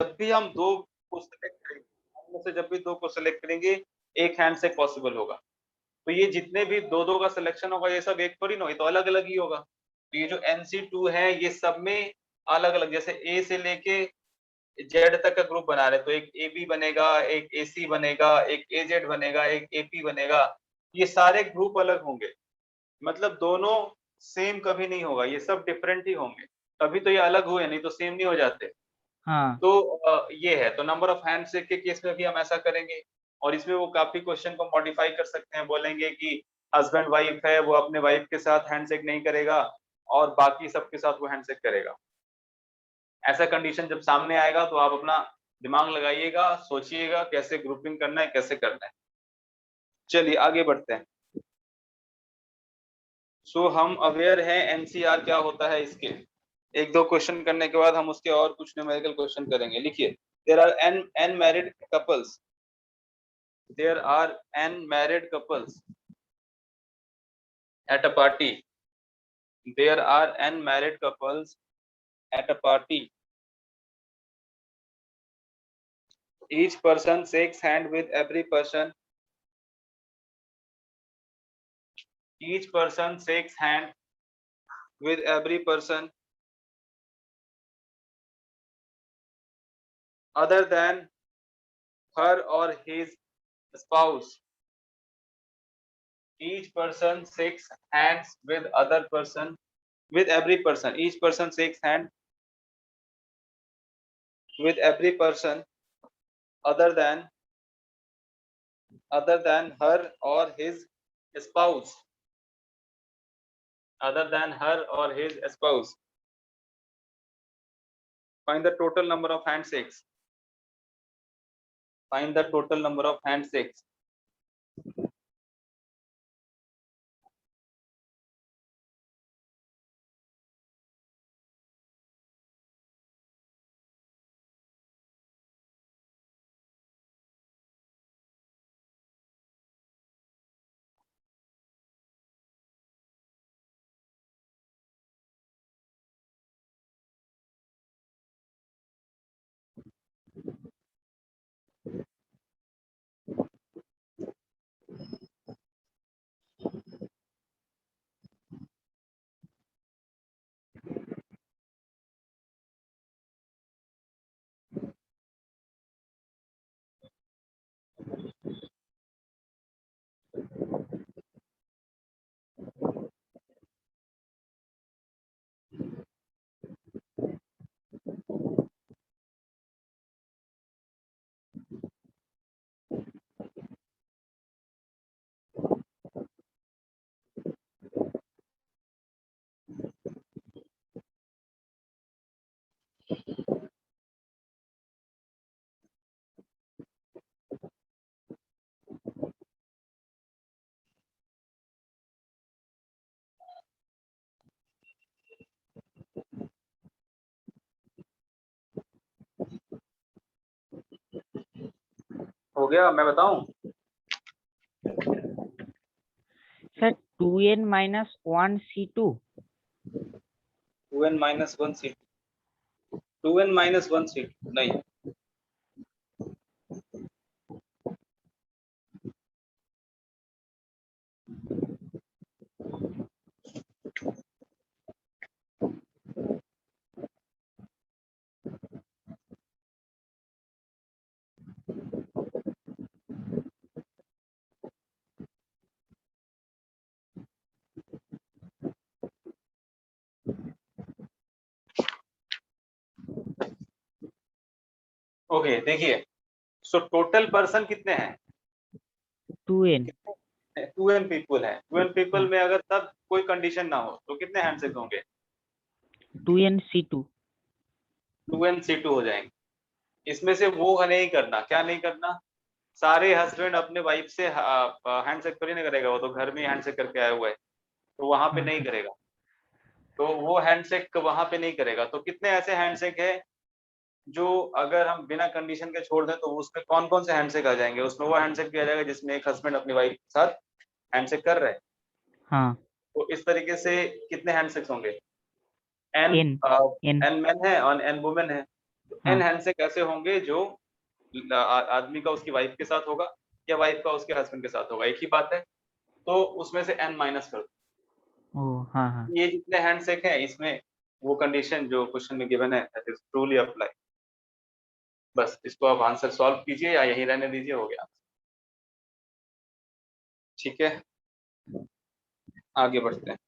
जब भी हम दो को सेलेक्ट करेंगे, उनमें से जब भी दो को सेलेक्ट करेंगे, एक हैंड शेक पॉसिबल होगा। तो ये जितने भी दो दो का सिलेक्शन होगा, ये सब एक थोड़ी ना, ये तो अलग अलग ही होगा। तो ये जो NC2 है, ये सब में अलग अलग, जैसे ए से लेके जेड तक का ग्रुप बना रहे, तो एक AB बनेगा, एक AC बनेगा, एक AZ बनेगा, एक AP बनेगा। ये सारे ग्रुप अलग होंगे, मतलब दोनों सेम कभी नहीं होगा, ये सब डिफरेंट ही होंगे, तभी तो ये अलग हुए, नहीं तो सेम नहीं हो जाते। हाँ तो ये है, तो नंबर ऑफ हैंडशेक के केस में भी हम ऐसा करेंगे। और इसमें वो काफी क्वेश्चन को मॉडिफाई कर सकते हैं, बोलेंगे कि हस्बैंड वाइफ है, वो अपने वाइफ के साथ हैंडशेक नहीं करेगा और बाकी सबके साथ वो हैंडशेक करेगा। ऐसा कंडीशन जब सामने आएगा तो आप अपना दिमाग लगाइएगा, सोचिएगा कैसे ग्रुपिंग करना है, कैसे करना है। चलिए आगे बढ़ते हैं। सो हम अवेयर हैं NCR क्या होता है इसके। एक दो क्वेश्चन करने के बाद हम उसके और कुछ न्यूमेरिकल क्वेश्चन करेंगे। लिखिए, there are n married couples, there are n married couples at a party, there are n married couples at a party, each person shakes hand with every person, each person shakes hand with every person other than her or his spouse, each person shakes hands with other person, with every person, each person shakes hand with every person other than her or his spouse, other than her or his spouse. Find the total number of handshakes. Find the total number of handshakes. हो गया, मैं बताऊं? Sir 2n minus 1C2। 2n minus 1 C2, 2n minus 1 C2 नहीं। Okay देखिए, so total person कितने हैं? 2n। 2n people है। 2n people में अगर तब कोई कंडीशन ना हो तो कितने हैंडशेक होंगे? 2nC2। 2n C2 हो जाएंगे। इसमें से वो नहीं करना, क्या नहीं करना? सारे हस्बैंड अपने वाइफ से हैंडशेक थोड़ी नहीं करेगा, वो तो घर में हैंडशेक करके आया हुआ है, तो वहां पे हाँ नहीं सर। करेगा। तो वो हैंडशेक वहां पे नहीं करेगा। तो कितने ऐसे हैंडशेक है जो अगर हम बिना कंडीशन के छोड़ दें तो उसमें कौन कौन से हैंडशेक आ जाएंगे? उसमें वो हैंडशेक भी आ जाएगा जिसमें एक हस्बैंड अपनी वाइफ के साथ हैंडशेक कर रहे हैं। हाँ। तो इस तरीके से कितने हैंडशेक्स होंगे? N n। n। N man है और एन वुमेन है। एन हाँ हैंडशेक ऐसे होंगे जो आदमी का उसकी वाइफ के साथ होगा या वाइफ का उसके हस्बैंड के साथ होगा, एक ही बात है। तो उसमें से एन माइनस कर दो। ओ हाँ हाँ ये जितने हैंडशेक हैं इसमें वो कंडीशन जो क्वेश्चन में गिवन है दैट इज ट्रूली अप्लाई। बस इसको आप आंसर सॉल्व कीजिए या यहीं रहने दीजिए, हो गया। ठीक है, आगे बढ़ते हैं।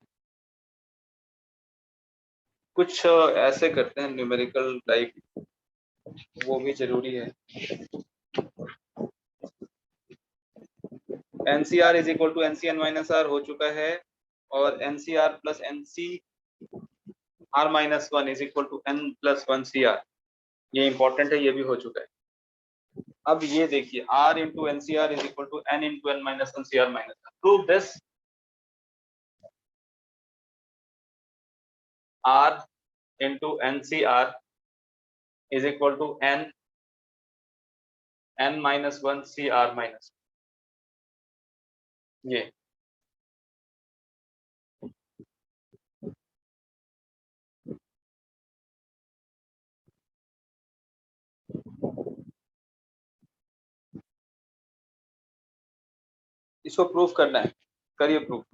कुछ ऐसे करते हैं न्यूमेरिकल टाइप, वो भी जरूरी है। N c r is equal to n c n minus r हो चुका है, और n c r plus NC r minus one is equal to N plus one C R, ये इंपॉर्टेंट है, ये भी हो चुका है। अब ये देखिए r into N C R is equal to n into n minus one C R minus one, prove this. R into N C R is equal to n N minus one C R minus, ये इसको proof करना है, करिए proof.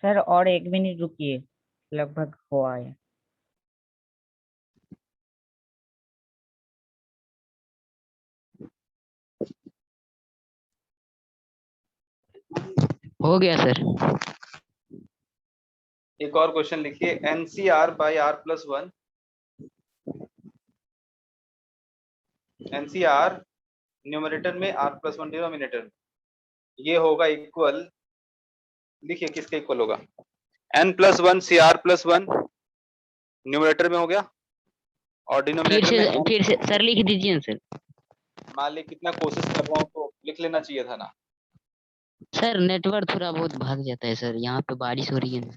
Sir, और 1 minute रुकिए, लगभग हुआ है। हो गया सर। एक और क्वेश्चन लिखिए, n c r by are plus one, n c r numerator में आर प्लस वन डिनोमिनेटर में, ये होगा इक्वल, लिखिए किसके इक्वल होगा, n plus one C R plus one numerator में हो गया, और फिर डिनोमिनेटर से में n। फिर से सर लिख दीजिए ना सर। मान ली कितना कोशिश कर रहा हूँ तो लिख लेना चाहिए था ना। सर नेटवर्क थोड़ा बहुत भाग जाता है सर, यहाँ पे बारिश हो रही है ना।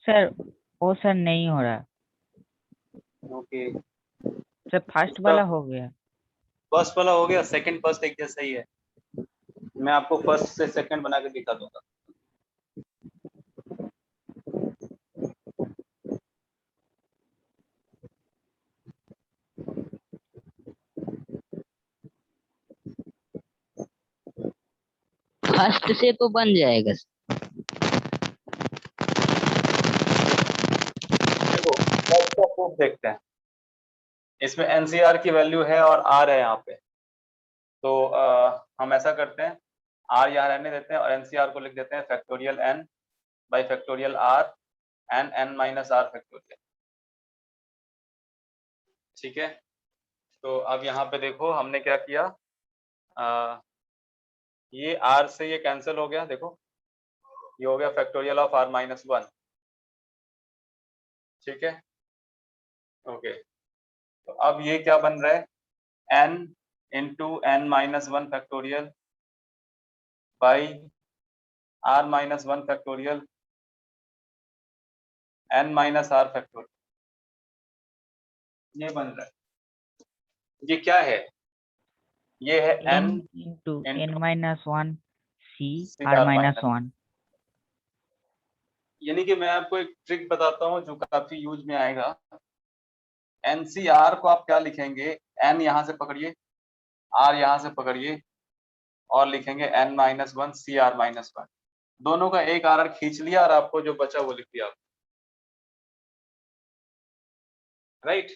सर वो सर नहीं हो रहा। ओके, सर फर्स्ट इसका वाला हो गया। फर्स्ट वाला हो गया, सेकंड फर्स्ट एक जैसा ही है। मैं आपको फर्स्ट से सेकंड बना के दिखा दूंगा। फर्स्ट से तो बन जाएगा। देखो फर्स्ट का प्रूफ देखते हैं। इसमें एनसीआर की वैल्यू है और आर है यहाँ पे। तो हम ऐसा करते हैं, आर यहाँ रहने देते हैं और एनसीआर को लिख देते हैं factorial N by factorial are n N minus are factorial. ठीक है, तो अब यहाँ पे देखो हमने क्या किया, ये आर से ये कैंसिल हो गया, देखो ये हो गया factorial of r minus one. ठीक है, ओके, तो अब ये क्या बन रहा है, n into n minus one factorial by r minus one factorial n minus are factorial, ये बन रहा है। ये क्या है, ये है n n into n into minus one c सी r r minus minus. One. यानी कि मैं आपको एक ट्रिक बताता हूँ जो काफी यूज में आएगा। एनसीआर को आप क्या लिखेंगे, एन यहाँ से पकड़िए, आर यहाँ से पकड़िए और लिखेंगे N minus one C R minus one. दोनों का एक आर खींच लिया और आपको जो बचा वो लिख दिया, राइट।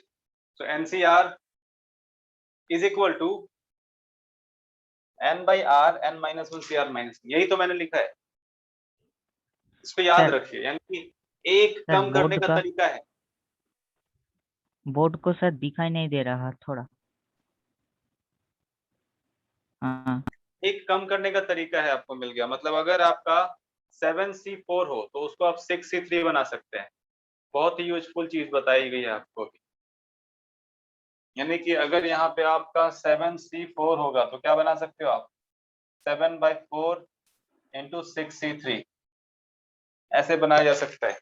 तो NCR is equal to N by R N minus one C R minus, यही तो मैंने लिखा है। इसको याद सर रखिए, यानी कि एक सर कम करने का तरीका है। बोर्ड को सर दिखाई नहीं दे रहा थोड़ा। हाँ एक कम करने का तरीका है, आपको मिल गया। मतलब अगर आपका 7C4 हो तो उसको आप 6C3 बना सकते हैं। बहुत ही यूजफुल चीज बताई गई है आपको भी। यानी कि अगर यहाँ पे आपका 7C4 होगा तो क्या बना सकते हो आप, 7/4 इंटू 6C3 ऐसे बनाया जा सकता है।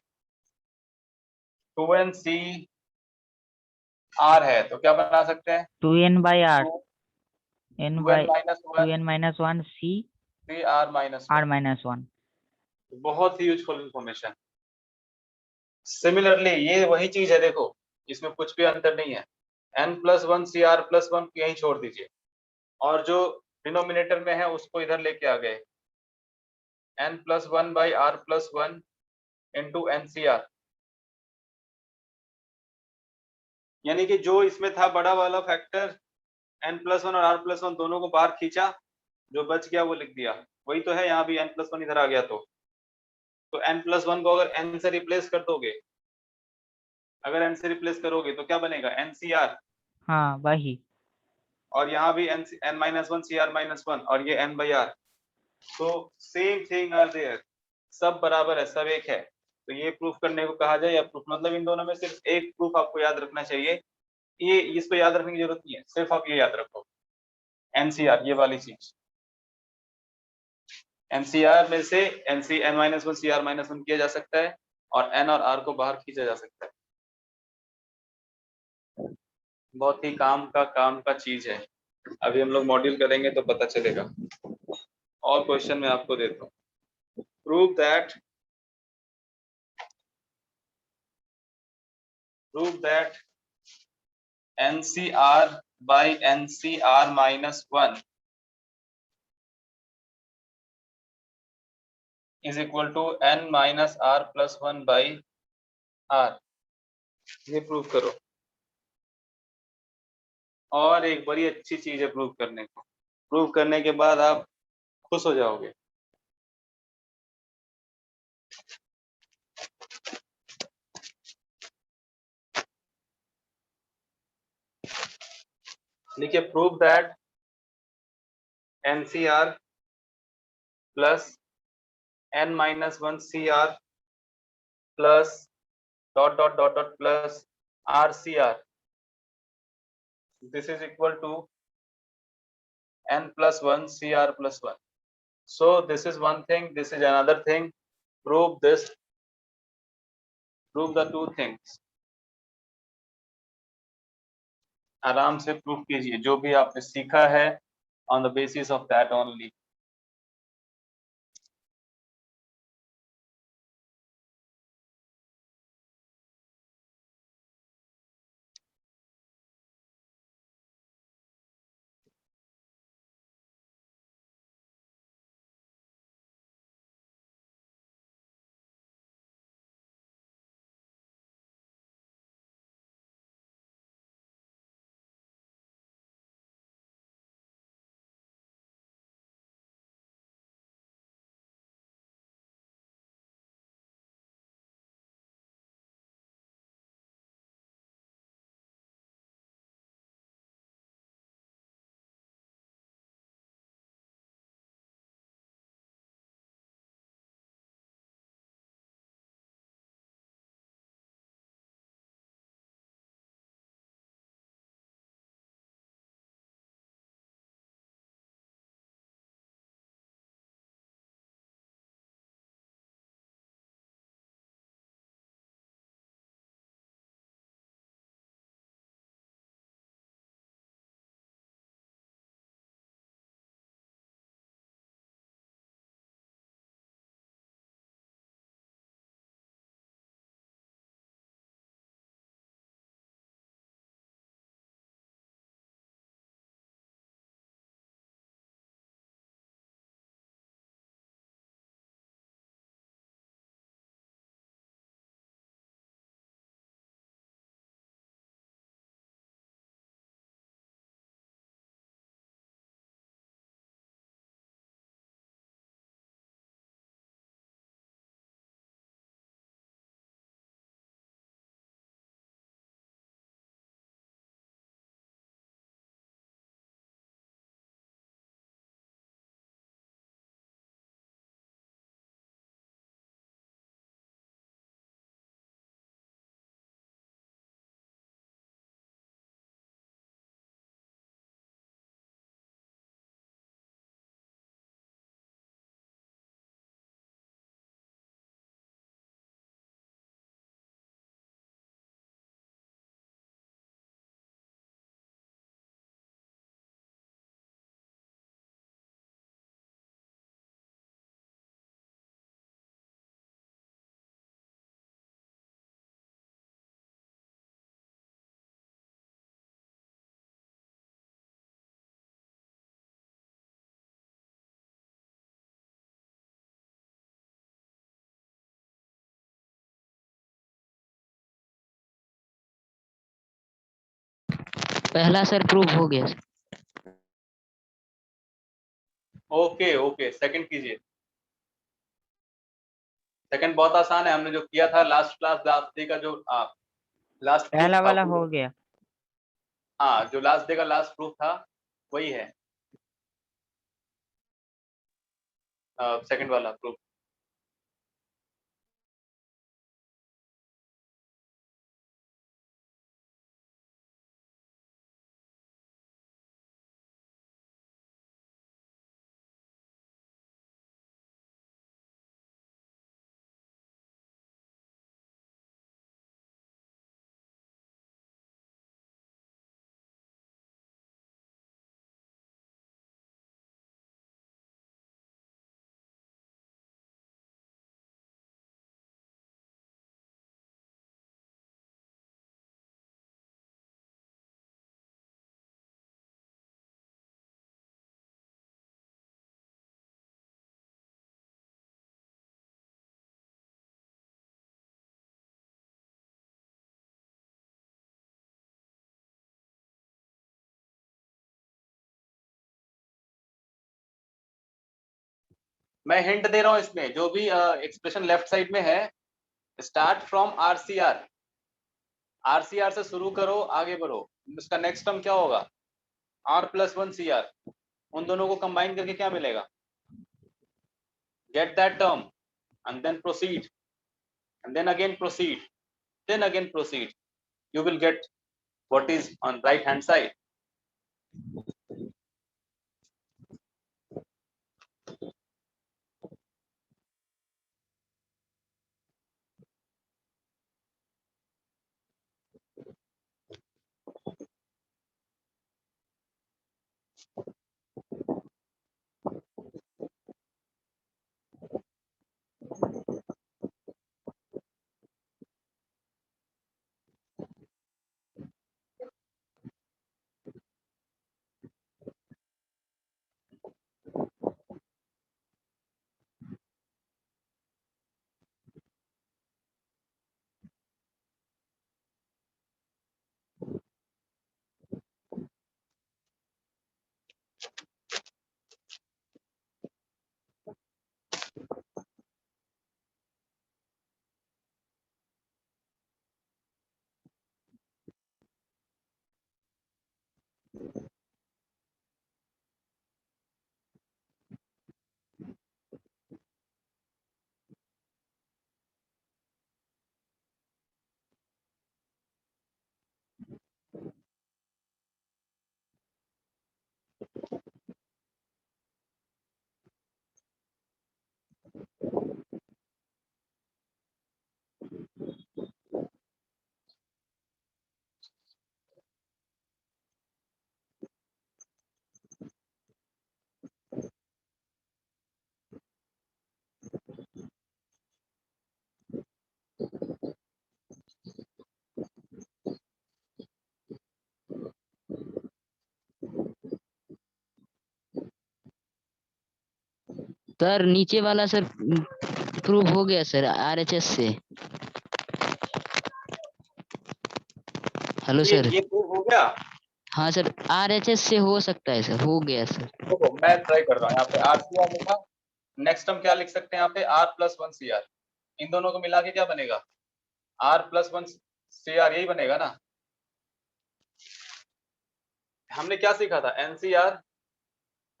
2NCR है तो क्या बना सकते हैं, 2n by R n 2N by minus one 2n minus one C 3R minus R one. Minus one. बहुत ही यूजफुल इंफॉर्मेशन। सिमिलरली ये वही चीज है, देखो इसमें कुछ भी अंतर नहीं है। n plus one C R plus one यही छोड़ दीजिए और जो डिनोमिनेटर में है उसको इधर लेके आ गए, n plus one by are plus one into N C R. यानी कि जो इसमें था बड़ा वाला फैक्टर n प्लस वन और r प्लस वन दोनों को बाहर खींचा, जो बच गया वो लिख दिया। वही तो है, यहाँ भी n प्लस वन इधर आ गया तो n प्लस वन को अगर n से रिप्लेस कर दोगे, अगर n से रिप्लेस करोगे तो क्या बनेगा, NCR। हाँ वही। और यहाँ भी n minus one C R minus one और ये n बाई आर। तो सेम थिंग आर देयर, सब बराबर है, सब एक है। तो ये प्रूफ करने को कहा जाए, या प्रूफ मतलब इन दोनों में सिर्फ एक प्रूफ आपको याद रखना चाहिए। ये इसको याद रखने की जरूरत नहीं है, सिर्फ आप ये याद रखो एनसीआर, ये वाली चीज। एनसीआर में से N minus one C R minus one किया जा सकता है और एन और आर को बाहर खींचा जा सकता है। बहुत ही काम का चीज है। अभी हम लोग मॉड्यूल करेंगे तो पता चलेगा। और क्वेश्चन मैं आपको देता हूँ, prove that NCR by NCR minus 1 is equal to N minus R plus 1 by R। ये प्रूव करो। और एक बड़ी अच्छी चीज है प्रूव करने को, प्रूव करने के बाद आप खुश हो जाओगे। लिखिए, prove that NCR plus N minus one CR plus dot dot dot dot plus RCR, this is equal to N plus 1 CR plus 1. So this is one thing, this is another thing. Prove this prove the two things. आराम से proof कीजिए जो भी आपने सीखा है, on the basis of that only. पहला sir proof हो गया सर। ओके ओके, सेकंड कीजिए। सेकंड बहुत आसान है, हमने जो किया था लास्ट क्लास, लास्ट डे का जो लास्ट प्रूफ पहला था वाला वो। हो गया। हाँ, जो लास्ट डे का लास्ट प्रूफ था वही है सेकंड वाला प्रूफ। मैं हिंट दे रहा हूँ इसमें, जो भी एक्सप्रेशन लेफ्ट साइड में है, स्टार्ट फ्रॉम आरसीआर। आरसीआर से शुरू करो, आगे बढ़ो। इसका नेक्स्ट टर्म क्या होगा? R+1 CR। उन दोनों को कंबाइन करके क्या मिलेगा? Get that term and then proceed, and then again proceed, then again proceed. You will get what is on right hand side. Sir नीचे वाला सर प्रूव हो गया सर आरएचएस से। Hello sir. ये प्रूव हो गया। हाँ सर आरएचएस से हो सकता है सर, हो गया सर। देखो मैं ट्राई कर रहा हूँ, यहाँ पे आर सी आर लिखा, नेक्स्ट हम क्या लिख सकते हैं यहाँ पे, आर प्लस वन सी आर। इन दोनों को मिला के क्या बनेगा, आर प्लस वन सी आर, यही बनेगा ना। हमने क्या सीखा था, एनसीआर।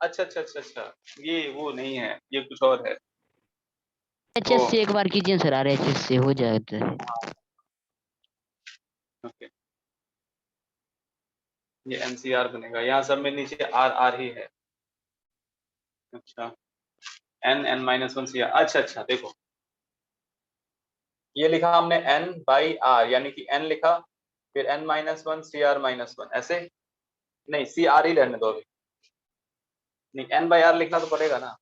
अच्छा अच्छा अच्छा अच्छा, ये वो नहीं है, ये कुछ और है। आरएचएस ओ से एक बार कीजिए सर, आरएचएस से हो जाता है। ओके, ये एनसीआर बनेगा, यहाँ सब में नीचे आर आर ही है। अच्छा, एन एन माइनस वन सी आर। अच्छा अच्छा, देखो ये लिखा हमने एन बाई आर, यानी कि एन लिखा, फिर N minus one C R minus one, ऐसे नहीं, सी आर ही रहने दो अभी, नहीं एन बाई आर लिखना तो पड़ेगा ना।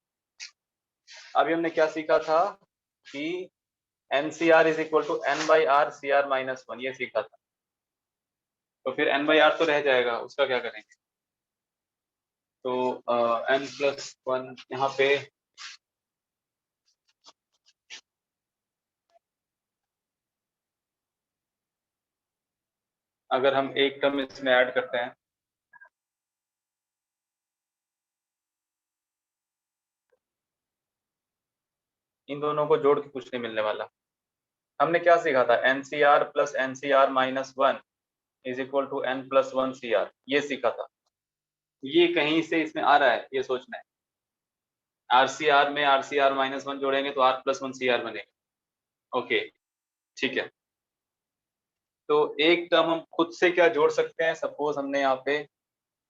अभी हमने क्या सीखा था कि N C R is equal to N by R C are minus one, ये सीखा था। तो फिर एन बाई आर तो रह जाएगा, उसका क्या करेंगे। तो एन प्लस वन यहाँ पे, अगर हम एक टर्म इसमें ऐड करते हैं, इन दोनों को जोड़ के कुछ नहीं मिलने वाला। हमने क्या सीखा था, N C R plus N C R minus one is equal to N plus one C R, ये सीखा था। ये कहीं से इसमें आ रहा है, ये सोचना है। आर सी आर में R C are minus one जोड़ेंगे तो आर प्लस वन सी आर बनेगा। ओके ठीक है, तो एक टर्म हम खुद से क्या जोड़ सकते हैं, सपोज हमने यहाँ पे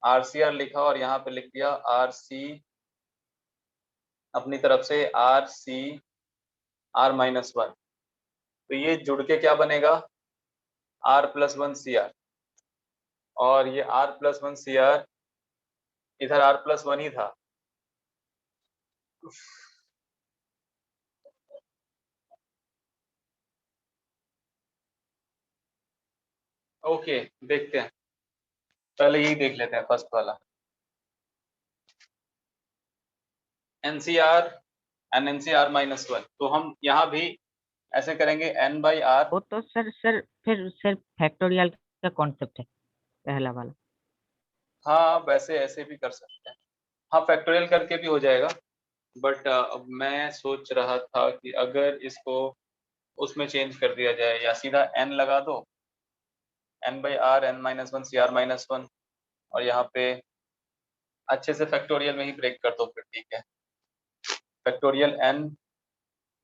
आर सी आर लिखा और यहाँ पे लिख दिया आर सी, अपनी तरफ से R C are minus one, तो ये जुड़ के क्या बनेगा, आर प्लस वन सी आर। और ये आर प्लस वन सी आर, इधर आर प्लस वन ही था। ओके देखते हैं, पहले यही देख लेते हैं फर्स्ट वाला, NCR N NCR minus one. तो हम यहाँ भी ऐसे करेंगे, एन बाई आर। वो तो सर फिर सिर्फ फैक्टोरियल का कॉन्सेप्ट है पहला वाला। हाँ वैसे ऐसे भी कर सकते हैं, हाँ फैक्टोरियल करके भी हो जाएगा, बट अब मैं सोच रहा था कि अगर इसको उसमें चेंज कर दिया जाए, या सीधा एन लगा दो, N by R N minus one C R minus one, और यहाँ पे अच्छे से फैक्टोरियल में ही ब्रेक कर दो, फिर ठीक है। Factorial N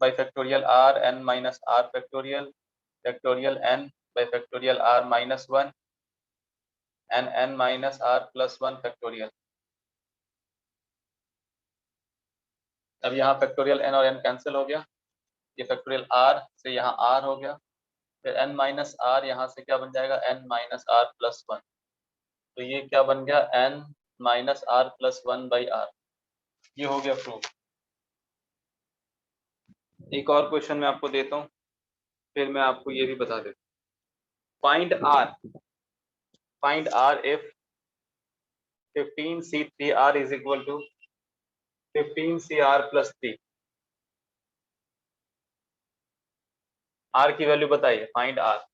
by factorial are N minus are factorial, factorial N by factorial R minus one N N minus R plus one factorial. अब यहाँ फैक्टोरियल एन और एन कैंसिल हो गया, ये फैक्टोरियल आर से यहाँ आर हो गया, फिर n माइनस आर यहाँ से क्या बन जाएगा n माइनस आर प्लस 1। तो ये क्या बन गया n minus R plus 1 by R. ये हो गया प्रूफ। एक और क्वेश्चन मैं आपको देता हूँ, फिर मैं आपको ये भी बता देता हूँ। Find R if 15C3R is equal to 15CR plus 3। R की वैल्यू बताइए, फाइंड आर।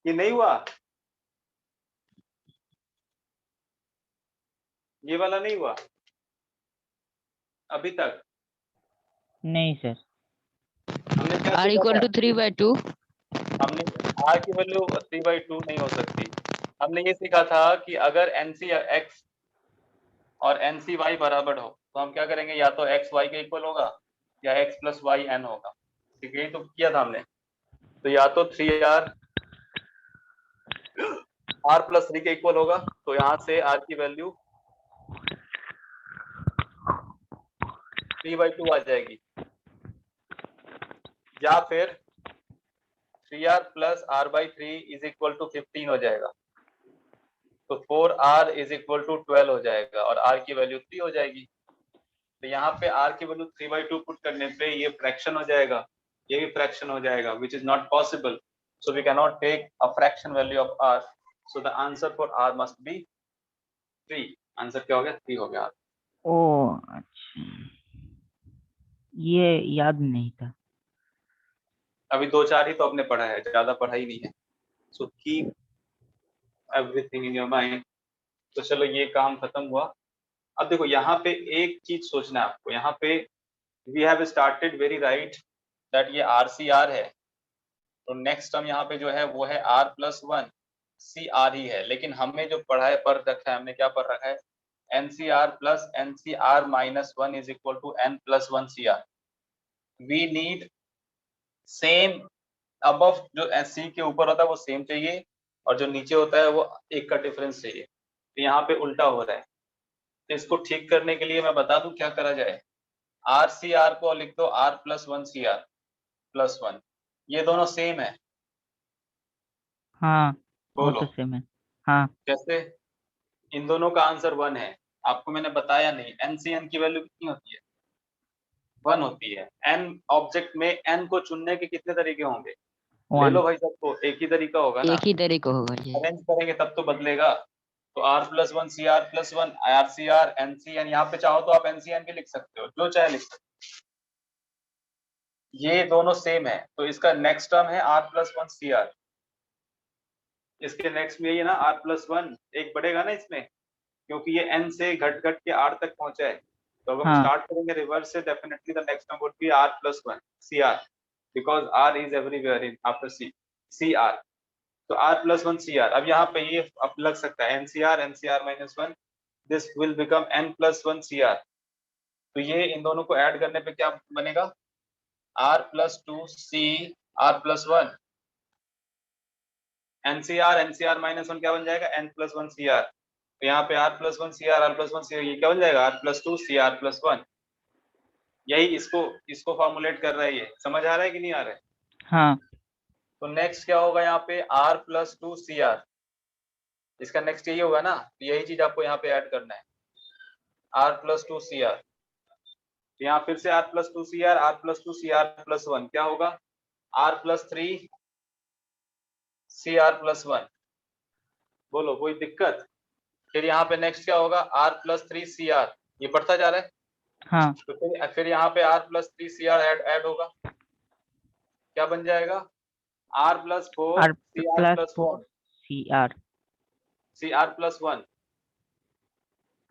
ये नहीं हुआ, ये वाला नहीं हुआ अभी तक। नहीं सर। हमने क्या R सीखा equal था? to 3/2। हमने r की वैल्यू 3/2 नहीं हो सकती। हमने ये सीखा था कि अगर nc x और nc y बराबर हो तो हम क्या करेंगे, या तो x y के इक्वल होगा या x प्लस वाई n होगा। ठीक है, यही तो किया था हमने। तो या तो 3r r प्लस 3 के इक्वल होगा, तो यहाँ से r की वैल्यू 3/2 आ जाएगी, या फिर 3r plus r/3 is equal to 15 हो जाएगा। तो 4r इज इक्वल टू 12 हो जाएगा और r की वैल्यू 3 हो जाएगी। तो यहाँ पे r की वैल्यू 3/2 पुट करने पे ये फ्रैक्शन हो जाएगा, ये भी फ्रैक्शन हो जाएगा, which is not possible. So we can not take a fraction value of r। So the answer for r must be 3। Answer क्या हो गया, 3 हो गया। ओ अच्छा, ये याद नहीं था। अभी दो चार ही तो आपने पढ़ा है, ज्यादा पढ़ा ही नहीं है। So keep everything in your mind. तो चलो ये काम खत्म हुआ। अब देखो यहाँ पे एक चीज सोचना है आपको, यहाँ पे we have started very right that ये आर सी आर है, तो नेक्स्ट टर्म यहाँ पे जो है वो है आर प्लस वन सी आर ही है, लेकिन हमने जो पढ़ा है पढ़ रखा है, हमने क्या पढ़ रखा है, N C R plus N C R minus one is equal to N plus one C R. We need same above, जो सी के ऊपर होता है वो सेम चाहिए, और जो नीचे होता है वो एक का डिफरेंस चाहिए। तो यहाँ पे उल्टा हो रहा है, तो इसको ठीक करने के लिए मैं बता दूं क्या करा जाए। आर सी आर को लिख दो R plus one C R plus one, ये दोनों सेम है। हाँ वो बोलो तो सेम है। हाँ कैसे, इन दोनों का आंसर वन है। आपको मैंने बताया नहीं, एन सी एन की वैल्यू कितनी होती है, वन होती है। एन ऑब्जेक्ट में एन को चुनने के कितने तरीके होंगे, ले वन। लो भाई सबको, एक ही तरीका होगा ना, एक ही तरीका होगा जी। अरेंज करेंगे तब तो बदलेगा। तो R plus one C R plus one, R C R N C N, यहाँ पे चाहो तो आप एन सी एन भी लिख सकते हो, जो चाहे लिख सकते हो, ये दोनों सेम है। तो इसका नेक्स्ट टर्म है आर प्लस वन सी आर, इसके नेक्स्ट में ये ना आर प्लस वन एक बढ़ेगा ना इसमें, क्योंकि ये एन से घट घट के आर तक पहुंचा है। तो अगर हम हाँ स्टार्ट करेंगे रिवर्स से, definitely the next term would be R plus one C R, because R is everywhere in after C C R. तो आर प्लस वन सी आर, अब यहाँ पे ये अब लग सकता है N C R minus one, this will become N plus one C R. तो ये इन दोनों को ऐड करने पे क्या बनेगा, R plus two C are plus one, N C R minus one क्या बन जाएगा, एन प्लस वन सी आर। तो यहाँ पे R plus one C R plus one C R, ये क्या बन जाएगा, R plus two C are plus one. यही इसको इसको फॉर्मुलेट कर रहा है, ये समझ आ रहा है कि नहीं आ रहा है। हाँ तो नेक्स्ट क्या होगा यहाँ पे, R plus two C R, इसका नेक्स्ट यही होगा ना, तो यही चीज आपको यहाँ पे ऐड करना है, R plus two C R. यहाँ फिर से R plus two C are plus one क्या होगा, R plus three C are plus one. बोलो कोई दिक्कत। फिर यहाँ पे नेक्स्ट क्या होगा, R plus three C are, ये बढ़ता जा रहा है। हाँ। तो फिर यहाँ पे R plus three C R add होगा, क्या बन जाएगा, R plus four R C are plus plus four one C R. C are plus one,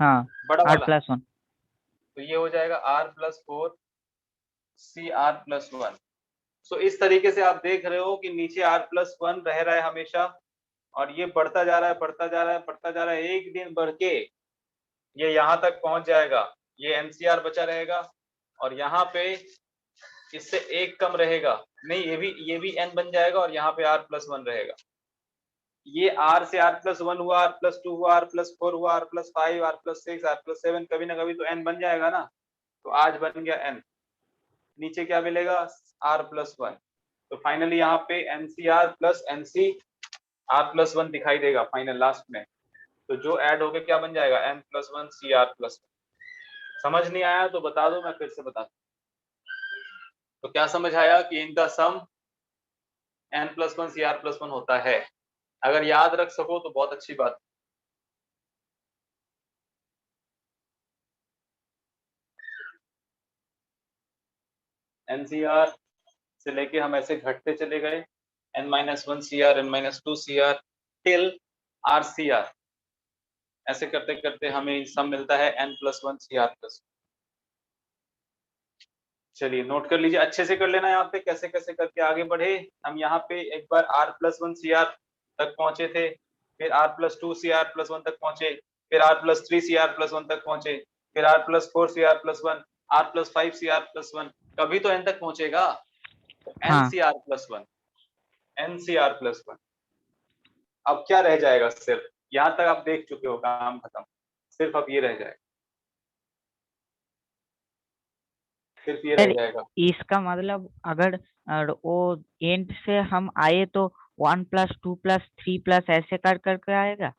हाँ बड़ा आर वाला। Plus one. तो ये हो जाएगा R plus four C are plus one. So इस तरीके से आप देख रहे हो कि नीचे आर प्लस वन रह रहा है हमेशा, और ये बढ़ता जा रहा है बढ़ता जा रहा है बढ़ता जा रहा है, एक दिन बढ़ के ये यहाँ तक पहुंच जाएगा, ये एनसीआर बचा रहेगा, और यहाँ पे इससे एक कम रहेगा, नहीं ये भी एन बन जाएगा, और यहाँ पे आर प्लस वन रहेगा। ये आर से आर प्लस वन हुआ, आर प्लस टू हुआ, आर प्लस फोर हुआ, R plus five, R plus six, R plus seven, कभी ना कभी तो एन बन जाएगा ना। तो आज बन गया एन, नीचे क्या मिलेगा, आर प्लस वन। तो फाइनली यहाँ पे NCR plus NC R plus one दिखाई देगा फाइनल लास्ट में। तो जो ऐड होके क्या बन जाएगा, N plus one C R plus one. समझ नहीं आया तो बता दो, मैं फिर से बता दूं। तो क्या समझ आया कि इनका sum N plus one C R plus one होता है। अगर याद रख सको तो बहुत अच्छी बात। एनसीआर से लेके हम ऐसे घटते चले गए, एन माइनस वन सी R, N minus two C R, till R C R. ऐसे करते करते हमें सम मिलता है N plus one C R plus. चलिए नोट कर लीजिए, अच्छे से कर लेना यहाँ पे कैसे कैसे करके आगे बढ़े। हम यहाँ पे एक बार आर प्लस वन सी आर तक पहुंचे थे, फिर r plus two C are plus one तक पहुंचे, फिर r plus three C are plus one तक पहुंचे, फिर r plus four C are plus one, r plus five C are plus one, कभी तो एन तक पहुंचेगा। तो एन हाँ C are plus one, N C R plus one. अब क्या रह जाएगा, सिर्फ यहाँ तक आप देख चुके हो, काम खत्म, सिर्फ अब ये रह जाएगा, सिर्फ ये रह सर जाएगा। इसका मतलब अगर वो एंड से हम आए तो one plus two plus three plus ऐसे कर करके आएगा।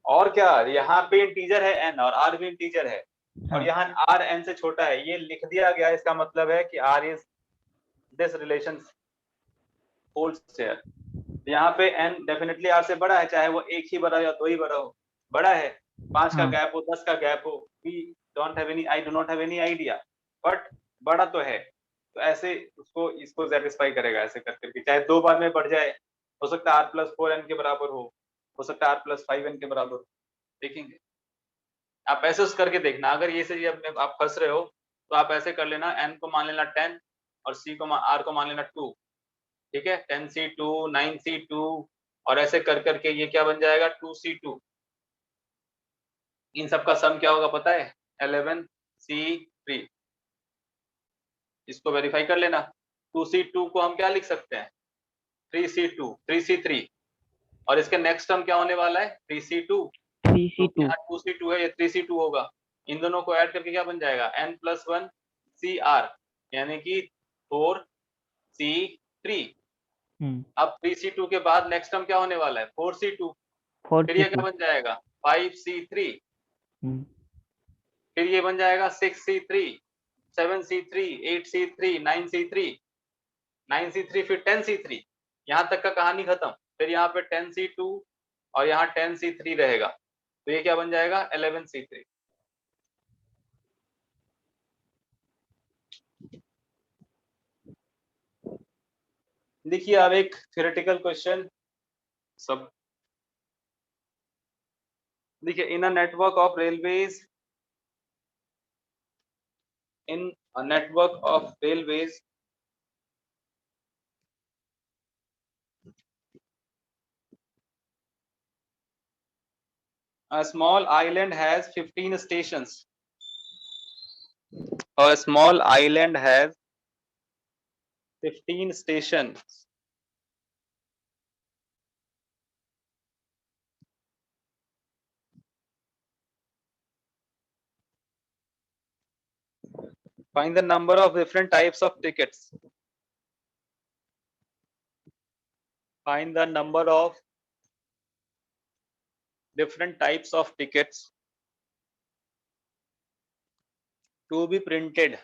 और क्या, यहाँ पे इंटीजर है एन, और आर भी इंटीजर है, और हाँ यहाँ आर एन से छोटा है, ये लिख दिया गया, इसका मतलब है कि R is this relation holds here. यहाँ पे एन डेफिनेटली आर से बड़ा है, चाहे वो एक ही बड़ा हो या दो ही बड़ा हो, बड़ा है। 5 का हाँ। गैप हो, 10 का गैप हो, I do not have any idea, but बड़ा तो है। तो ऐसे इसको सेटिस्फाई करेगा ऐसे कर करके, चाहे 2 बार में बढ़ जाए, हो सकता है r+4n के बराबर हो सकता है r+5n के बराबर हो, देखेंगे। आप ऐसे उस करके देखना, अगर ये सही आप फंस रहे हो तो आप ऐसे कर लेना, n को मान लेना 10 और r को मान लेना 2, ठीक है, 10c2 9c2 और ऐसे कर करके ये क्या बन जाएगा 2c2। इन सब का सम क्या होगा पता है, 11c3। इसको वेरीफाई कर लेना। 2c2 को हम क्या लिख सकते हैं, 3c3 और इसके नेक्स्ट टर्म क्या होने वाला है 3c2, तो 3c2। यहाँ 2c2 है, ये 3c2 होगा। इन दोनों को ऐड करके क्या बन जाएगा n+1 cr, यानी कि 4c3। अब 3c2 के बाद नेक्स्ट टर्म क्या होने वाला है 4c2, फिर ये क्या 4c2। बन जाएगा 5c3, हम्म। फिर ये बन जाएगा 6c3, 7c3, 8c3, 9c3, 9c3, फिर 10c3। यहाँ तक का कहानी खत्म। फिर यहाँ पे 10c2 और यहाँ 10c3 रहेगा, तो ये क्या बन जाएगा 11c3। देखिए अब एक थ्योरेटिकल क्वेश्चन सब, देखिए in a network of railways, in a network of railways a small island has 15 stations. A small island has 15 stations. Find the number of different types of tickets. Find the number of different types of tickets to be printed.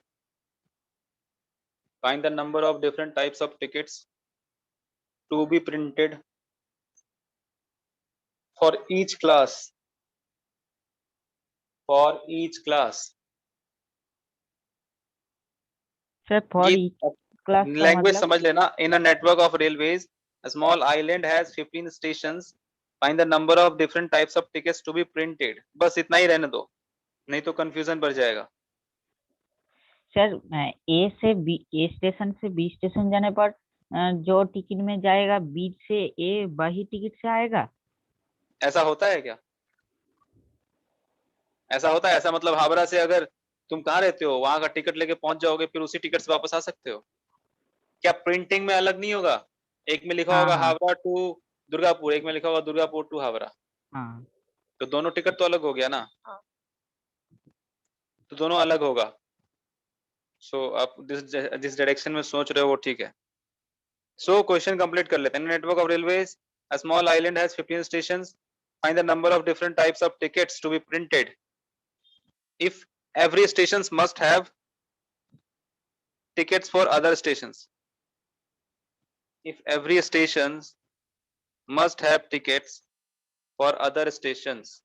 Find the number of different types of tickets to be printed for each class. For each class. Sir for ये each class का language मतलब? समझ लेना। In a network of railways a small island has 15 stations. Find the number of different types of tickets to be printed. बस इतना ही रहने दो, नहीं तो कंफ्यूजन बढ़ जाएगा। सर ए स्टेशन से बी स्टेशन जाने पर जो टिकट में जाएगा बी से ए वही टिकट से आएगा? ऐसा होता है क्या? ऐसा होता है? ऐसा मतलब हावड़ा से अगर तुम कहाँ रहते हो वहां का टिकट लेके पहुंच जाओगे, फिर उसी टिकट से वापस आ सकते हो क्या? प्रिंटिंग में अलग नहीं होगा? एक में लिखा हाँ होगा हाँ हावड़ा टू दुर्गापुर, एक में लिखा होगा दुर्गापुर टू हावड़ा, हाँ। तो दोनों टिकट तो अलग हो गया ना, तो दोनों अलग होगा। सो आप जिस डायरेक्शन में सोच रहे हो वो ठीक है। सो क्वेश्चन कंप्लीट कर लेते हैं। Network of railways, a small island has 15 stations. Find the number of different types of tickets to be printed. If every stations must have tickets for other stations. If every stations must have tickets for other stations.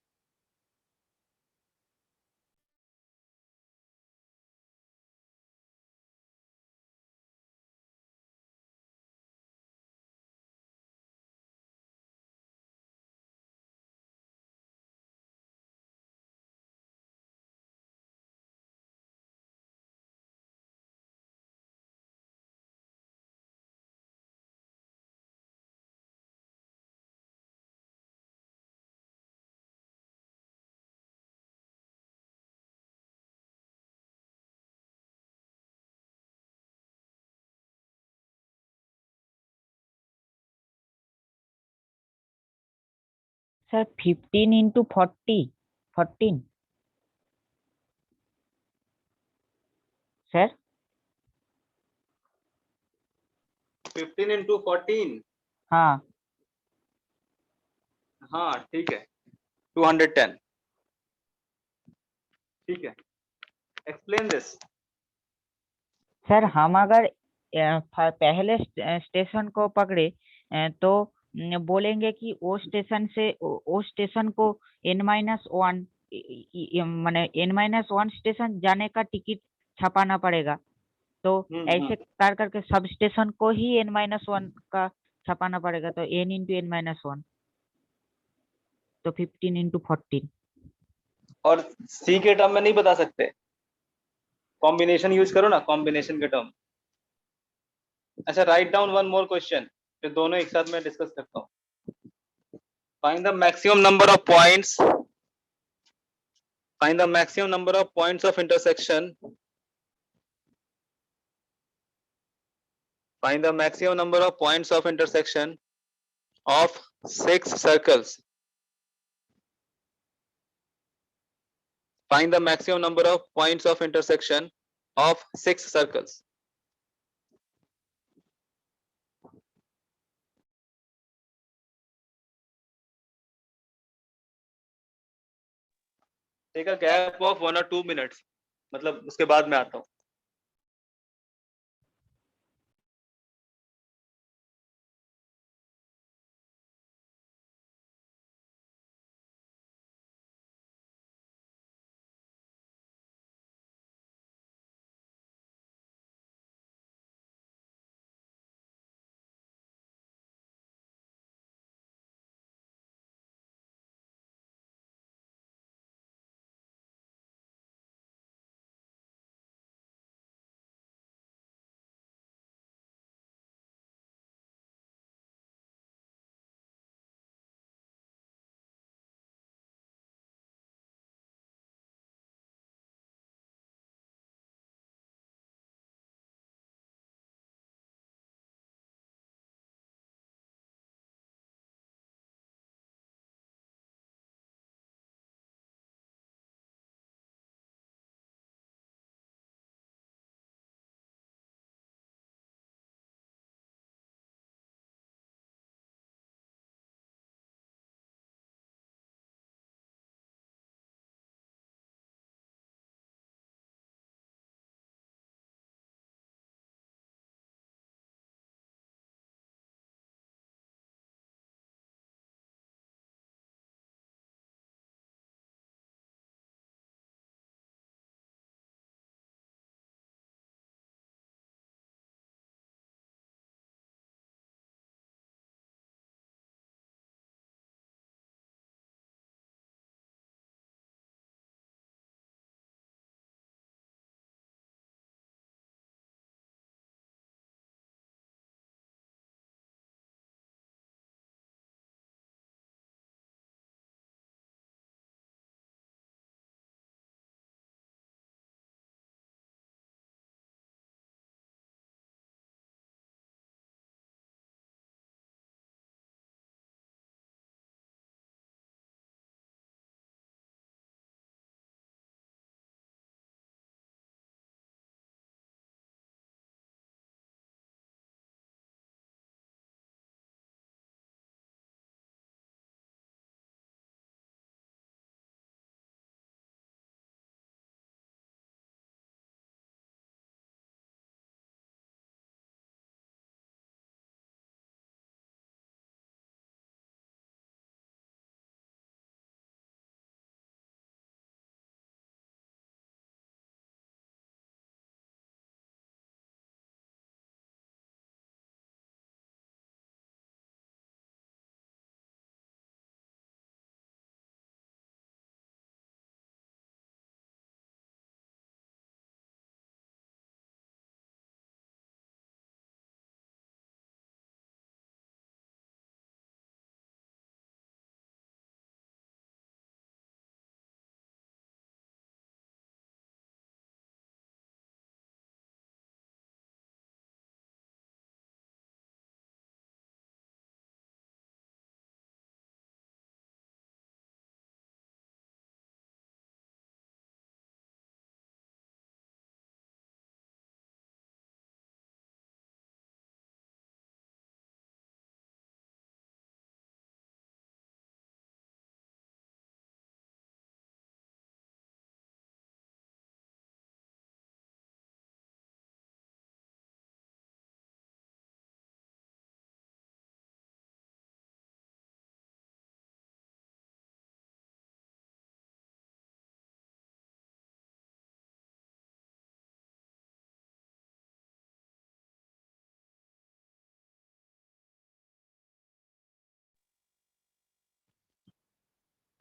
Sir 15 × 40 14 sir 15 into 14, हाँ हाँ ठीक है, 210, ठीक है। Explain this. Sir हम अगर पहले station को पकड़े तो बोलेंगे कि ओ स्टेशन को N-1 माने N-1 स्टेशन जाने का टिकट छपाना पड़ेगा। तो ऐसे कर करके सब स्टेशन को ही N-1 का छपाना पड़ेगा, तो N इंटू N-1, तो 15 इंटू 14। और सी के टर्म में नहीं बता सकते, कॉम्बिनेशन यूज करो ना, कॉम्बिनेशन के टर्म। अच्छा, write down one more question, फिर दोनों एक साथ में डिस्कस करता हूँ। Find the maximum number of points, find the maximum number of points of intersection, find the maximum number of points of intersection of 6 circles. Find the maximum number of points of intersection of 6 circles. Take a gap of 1 or 2 minutes, मतलब उसके बाद में आता हूँ।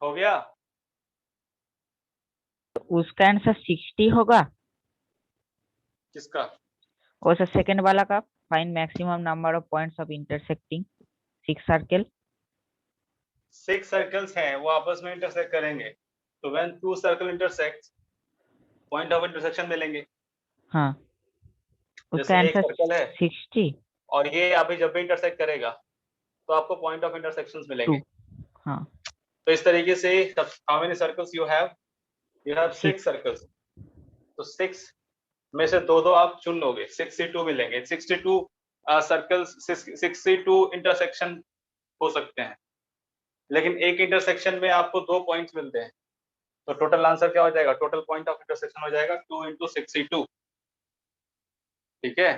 हो गया? तो उसका आंसर 60 होगा। किसका? और सर सेकंड वाला का, find maximum number of points of intersecting 6 circle. 6 circles हैं, वो आपस में इंटरसेक्ट करेंगे, तो when 2 circle intersect, point of intersection मिलेंगे। हाँ, उसका जैसे एक आंसर सर्कल है 60 और ये अभी जब भी इंटरसेक्ट करेगा तो आपको पॉइंट ऑफ इंटरसेक्शंस 2। मिलेंगे। हाँ, तो इस तरीके से how many circles you have? You have 6 6। Circles. तो 6 में से दो दो आप चुन लोगे, 62 मिलेंगे। 62 सर्कल्स, 62 इंटरसेक्शन हो सकते हैं, लेकिन एक इंटरसेक्शन में आपको 2 पॉइंट्स मिलते हैं। तो टोटल आंसर क्या हो जाएगा? टोटल पॉइंट ऑफ इंटरसेक्शन हो जाएगा 2 into 62। ठीक है,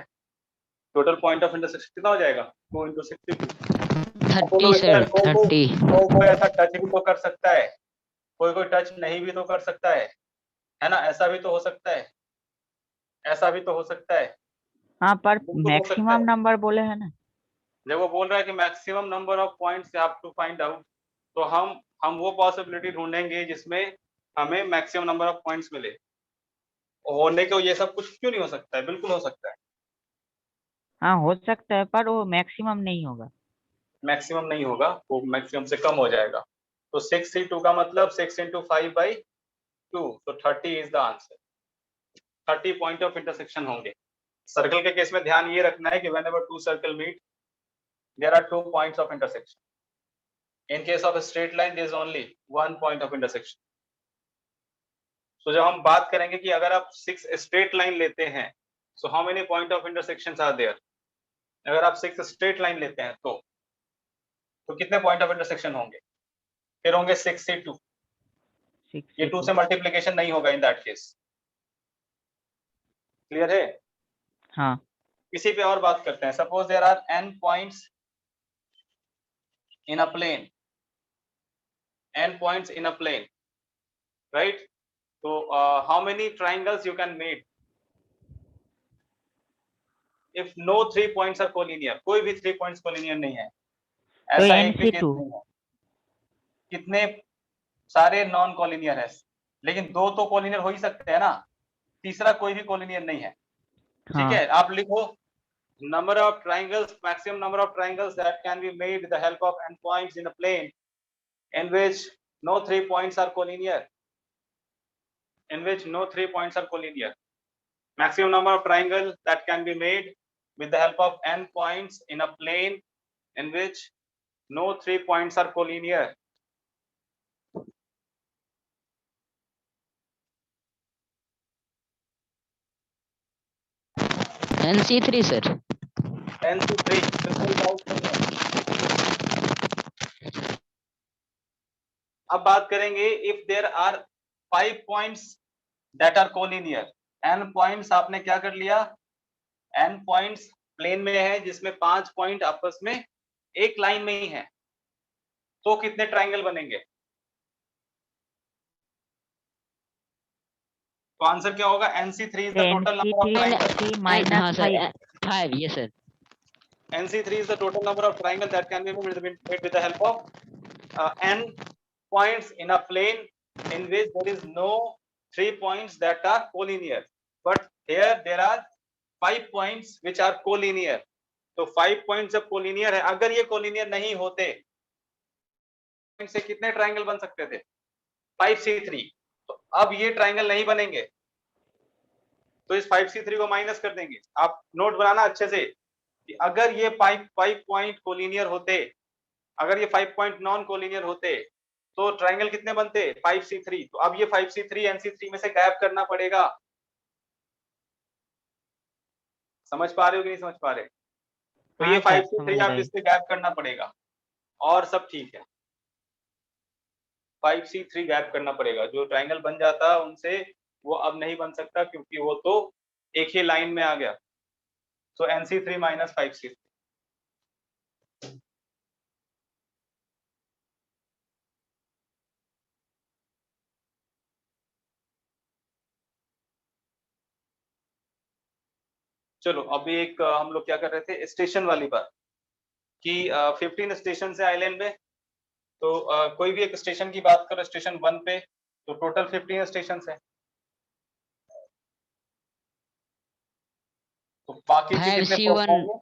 टोटल पॉइंट ऑफ इंटरसेक्शन कितना हो जाएगा? 2 into 62। 30 सर, 30। कोई ऐसा टच भी तो कर सकता है, कोई टच नहीं भी तो कर सकता है ना? ऐसा भी तो हो सकता है, ऐसा भी तो हो सकता है, हाँ, पर बिल्कुल हो सकता मैक्सिमम है। नंबर बोले है ना। जब वो बोल रहा है कि maximum number of points you have to find out, तो हम वो पॉसिबिलिटी ढूंढेंगे जिसमें हमें मैक्सिमम नंबर ऑफ पॉइंट्स मिले। होने को ये सब कुछ क्यों नहीं हो सकता है? बिल्कुल हो सकता है। हाँ, हो सकता है, पर वो मैक्सिमम नहीं होगा। मैक्सिमम नहीं होगा, वो मैक्सिमम से कम हो जाएगा। तो 6 का मतलब 6 into 5/2, तो 30 is the answer. 30 point of intersection होंगे। सर्कल के केस में ध्यान ये रखना है कि whenever 2 circle meet, there are 2 points of intersection. In case of a straight line, there is only 1 point of intersection. So जब हम बात करेंगे कि अगर आप 6 straight line लेते हैं, so how many point of intersections are there? अगर आप 6 straight line लेते हैं तो कितने point of intersection होंगे? फिर होंगे 6 से 2। 6 ये से 2 2। से मल्टीप्लीकेशन नहीं होगा इन दैट केस। क्लियर है? हाँ, किसी पे और बात करते हैं। Suppose there are n points in a plane, n points in a plane, right? So how many triangles you can make if no 3 points are collinear? कोई भी 3 points collinear नहीं है, तो ऐसा एक भी केस NC2। नहीं है। कितने सारे नॉन कॉलिनियर है, लेकिन 2 तो कॉलिनियर हो ही सकते हैं ना, तीसरा कोई भी कॉलिनियर नहीं है। ठीक हाँ, है, आप लिखो number of triangles, maximum number of triangles that can be made with the help of n points in a plane in which no 3 points are collinear, in which no 3 points are collinear. Maximum number of triangles that can be made with the help of n points in a plane in which no 3 points are collinear. NC3 sir. NC3 कोई doubt नहीं है। अब बात करेंगे if there are 5 points that are collinear। n points आपने क्या कर लिया? n points प्लेन में है जिसमें 5 पॉइंट आपस में एक लाइन में ही है, तो कितने ट्राइंगल बनेंगे? तो आंसर क्या होगा? NC3 is the total number of triangles. 3 हाँ माइनस सर, 5। 5, ये sir. NC3 is the total number of triangles that can be made with the help of n points in a plane in which there is no 3 points that are collinear, but here there are 5 points which are collinear. तो 5 point जब collinear है, अगर ये collinear नहीं होते से कितने triangle बन सकते थे? 5C3। तो अब ये ट्राइंगल नहीं बनेंगे, तो इस 5C3 को माइनस कर देंगे। आप नोट बनाना अच्छे से कि अगर ये 5 पॉइंट कोलिनियर होते, अगर ये 5 पॉइंट नॉन कोलिनियर होते, तो ट्राइंगल कितने बनते? 5C3। तो अब ये 5C3 NC3 में से गायब करना पड़ेगा। समझ पा रहे हो कि नहीं समझ पा रहे? तो ये हाँ सर, 5C3 समझ आप रहे। इससे गायब करना पड़ेगा और सब ठीक है। 5C3 गायब करना पड़ेगा। जो ट्राइंगल बन जाता उनसे वो अब नहीं बन सकता, क्योंकि वो तो एक ही लाइन में आ गया। सो NC3 माइनस 5C3। चलो अभी एक हम लोग क्या कर रहे थे, स्टेशन वाली बात कि 15 स्टेशन है आइलैंड में। तो कोई भी एक स्टेशन की बात करो, स्टेशन 1 पे तो टोटल 15 स्टेशन है, तो बाकी के कितने 5C1 होंगे?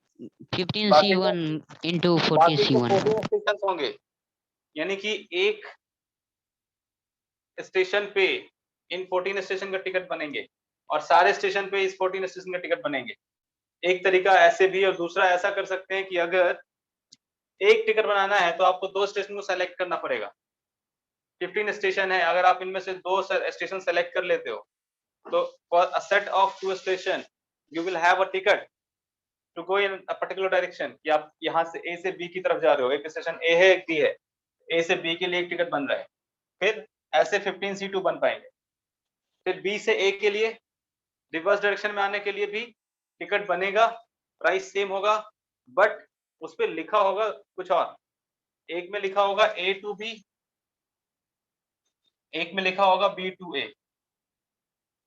15C1 into बाकी के 14C1 14 स्टेशन होंगे, यानी कि एक स्टेशन पे इन 14 स्टेशन का टिकट बनेंगे और सारे स्टेशन पे इस 14 स्टेशन का टिकट बनेंगे। एक तरीका ऐसे भी और दूसरा ऐसा कर सकते हैं कि अगर एक टिकट बनाना है तो आपको 2 स्टेशन को सेलेक्ट करना पड़ेगा। 15 स्टेशन है, अगर आप इनमें से 2 स्टेशन सेलेक्ट कर लेते हो तो for a set of 2 station you will have a ticket to go in a particular direction, कि आप यहाँ से ए से बी की तरफ जा रहे हो, एक स्टेशन ए है एक बी है, ए से बी के लिए एक टिकट बन रहा है, फिर ऐसे 15C2 बन पाएंगे। फिर बी से ए के लिए रिवर्स डायरेक्शन में आने के लिए भी टिकट बनेगा, प्राइस सेम होगा, बट उस पर लिखा होगा कुछ और। एक में लिखा होगा ए टू बी, एक में लिखा होगा बी टू ए,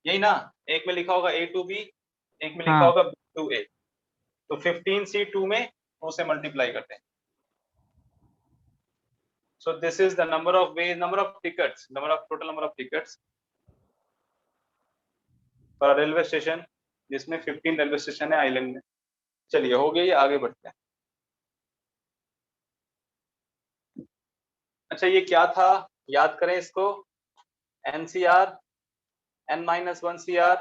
यही ना? एक में लिखा होगा ए टू बी, एक में लिखा हाँ होगा बी टू ए। तो 15C2 में 2 से मल्टीप्लाई करते हैं। So this is the number of ways, number of tickets, total number of tickets for a railway station, जिसमें 15 रेलवे स्टेशन है आइलैंड में। चलिए हो गया, ये आगे बढ़ते हैं। अच्छा ये क्या था, याद करें इसको। NCR, N-1 CR,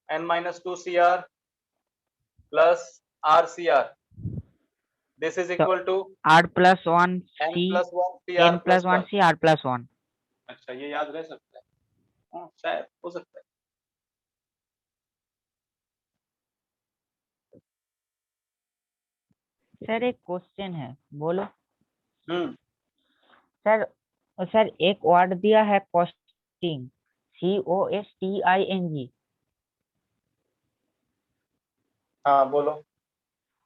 N-2 CR plus RCR. This is तो equal to R+1 C N+1 CR N+1 C R+1। अच्छा ये याद रह सकता है, हाँ शायद हो सकता है। सर एक क्वेश्चन है, बोलो। हम्म सर एक वर्ड दिया है कॉस्टिंग, COSTING, हाँ बोलो।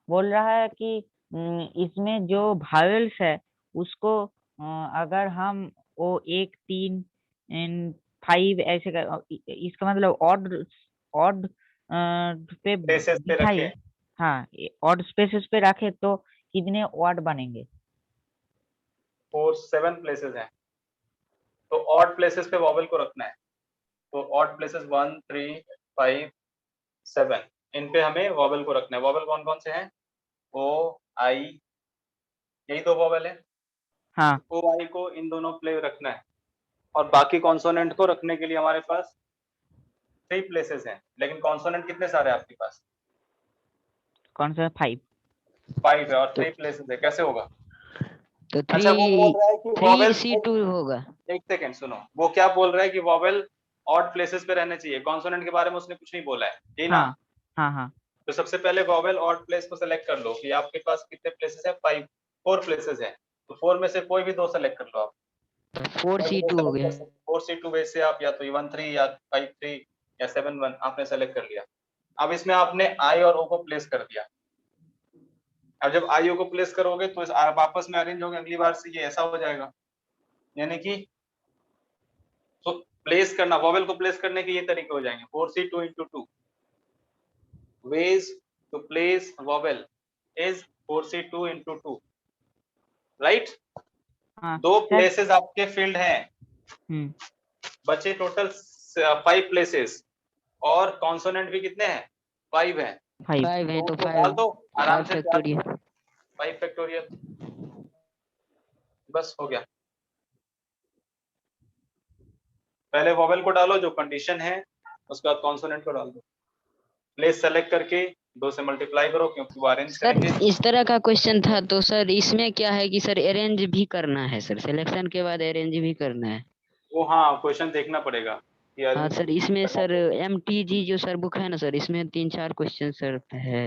बोल रहा है कि इसमें जो वावेल्स है उसको अगर हम वो 1 3 5 ऐसे इसका मतलब ऑड ऑड पे प्लेसेस पे दिखाई, रखे, हाँ ऑड स्पेसेस पे रखे तो कितने वर्ड बनेंगे? 7 प्लेसेस हैं, तो ऑड प्लेसेस पे वॉवेल को रखना है। तो ऑड प्लेसेस 1 3 5 7, इन पे हमें वॉवेल को रखना है। वॉवेल कौन कौन से हैं? ओ आई, यही दो वॉवेल है। हाँ ओ आई को इन दोनों पे रखना है, और बाकी कॉन्सोनेंट को रखने के लिए हमारे पास 3 प्लेसेस हैं। लेकिन कॉन्सोनेंट कितने सारे हैं आपके पास? कौन सा 5? 5 है और तो 3 प्लेसेस है, कैसे होगा? तो अच्छा वो बोल रहा है कि वॉवेल, 3C2 होगा। एक सेकेंड सुनो, वो क्या बोल रहा है कि वॉवेल ऑड प्लेसेस पे रहने चाहिए। कॉन्सोनेंट के बारे में उसने कुछ नहीं बोला है, यही ना? हाँ हाँ हाँ तो सबसे पहले वॉवेल ऑड प्लेस को सेलेक्ट कर लो कि आपके पास कितने प्लेसेस है, 4 प्लेसेस है। तो 4 में से कोई भी 2 सेलेक्ट कर लो आप। 4C2 हो गया। 4C2 में से आप या तो 1-3 या 5-3 या 7-1 आपने सेलेक्ट कर लिया। अब इसमें आपने आई और ओ को प्लेस कर दिया। अब जब आई ओ को प्लेस करोगे तो आप आपस में अरेंज होंगे, अगली बार से ये ऐसा हो जाएगा। यानी कि तो प्लेस करना, वॉवेल को प्लेस करने के ये तरीके हो जाएंगे। 4C2 into 2 ways to place vowel is 4C2 into 2, right? हाँ 2 सर। प्लेसेस आपके फील्ड हैं, बचे टोटल 5 प्लेसेस, और कॉन्सोनेंट भी कितने हैं? 5 हैं। 5 5 है तो तो डाल 5 दो आराम से, 5 5 फैक्टोरियल, बस हो गया। पहले वॉवेल को डालो जो कंडीशन है, उसके बाद कॉन्सोनेंट को डाल दो। प्लेस सेलेक्ट करके 2 से मल्टीप्लाई करो, क्योंकि वो अरेंज सर करेंगे। इस तरह का क्वेश्चन था तो सर इसमें क्या है कि सर अरेंज भी करना है सर, सिलेक्शन के बाद अरेंज भी करना है। वो हाँ क्वेश्चन देखना पड़ेगा कि हाँ arrange सर इसमें करना सर पड़ेगा। MTG जो सर बुक है ना सर, इसमें 3-4 क्वेश्चन सर है।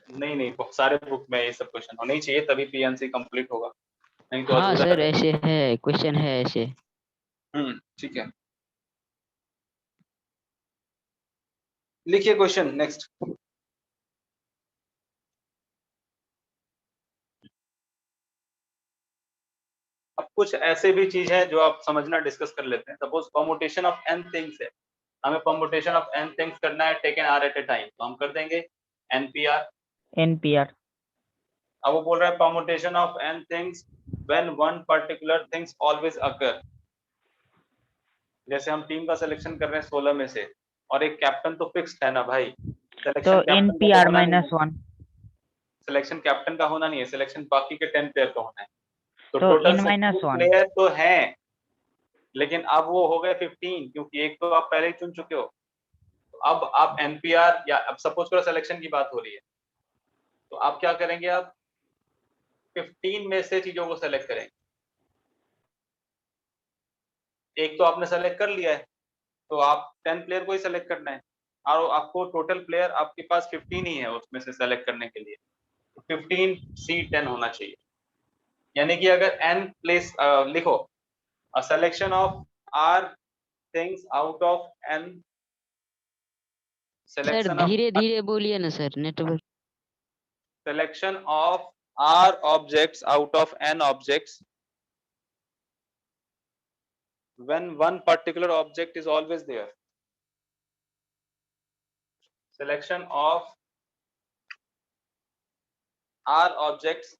नहीं नहीं, बहुत सारे बुक में ये सब क्वेश्चन होने ही चाहिए, तभी पीएनसी कंप्लीट होगा, नहीं तो हाँ अधूरा सर है। ऐसे है, क्वेश्चन है ऐसे। ठीक है, लिखिए क्वेश्चन नेक्स्ट। अब कुछ ऐसे भी चीज है जो आप समझना, डिस्कस कर लेते हैं। Suppose permutation of n things है, हमें परमुटेशन ऑफ n थिंग्स करना है, taken r at a time, तो हम कर देंगे NPR। NPR अब वो बोल रहा है permutation of n things when one particular things always occur। जैसे हम टीम का सिलेक्शन कर रहे हैं 16 में से और एक कैप्टन तो फिक्स्ड है ना भाई, तो सिलेक्शन कैप्टन का NPR होना नहीं है, -1 सिलेक्शन कैप्टन का होना नहीं है, सिलेक्शन बाकी के 10 प्लेयर का होना है। तो तो टोटल N-1 प्लेयर तो हैं, लेकिन अब वो हो गए 15 क्योंकि एक तो आप पहले ही चुन चुके हो। तो अब आप एनपीआर या अब सपोज करो सिलेक्शन की बात हो रही है, तो आप क्या करेंगे, आप 15 में से चीजों को सेलेक्ट करेंगे। एक तो आपने सेलेक्ट कर लिया है, तो आप 10 प्लेयर को ही सेलेक्ट करना है और आपको टोटल प्लेयर आपके पास 15 ही है उसमें से सेलेक्ट करने के लिए, 15 C10 होना चाहिए। यानी कि अगर n प्लेस लिखो a selection of r things out of n sir selection of धीरे धीरे बोलिए ना sir, network. selection of r objects out of n objects when one particular object is always there। selection of r objects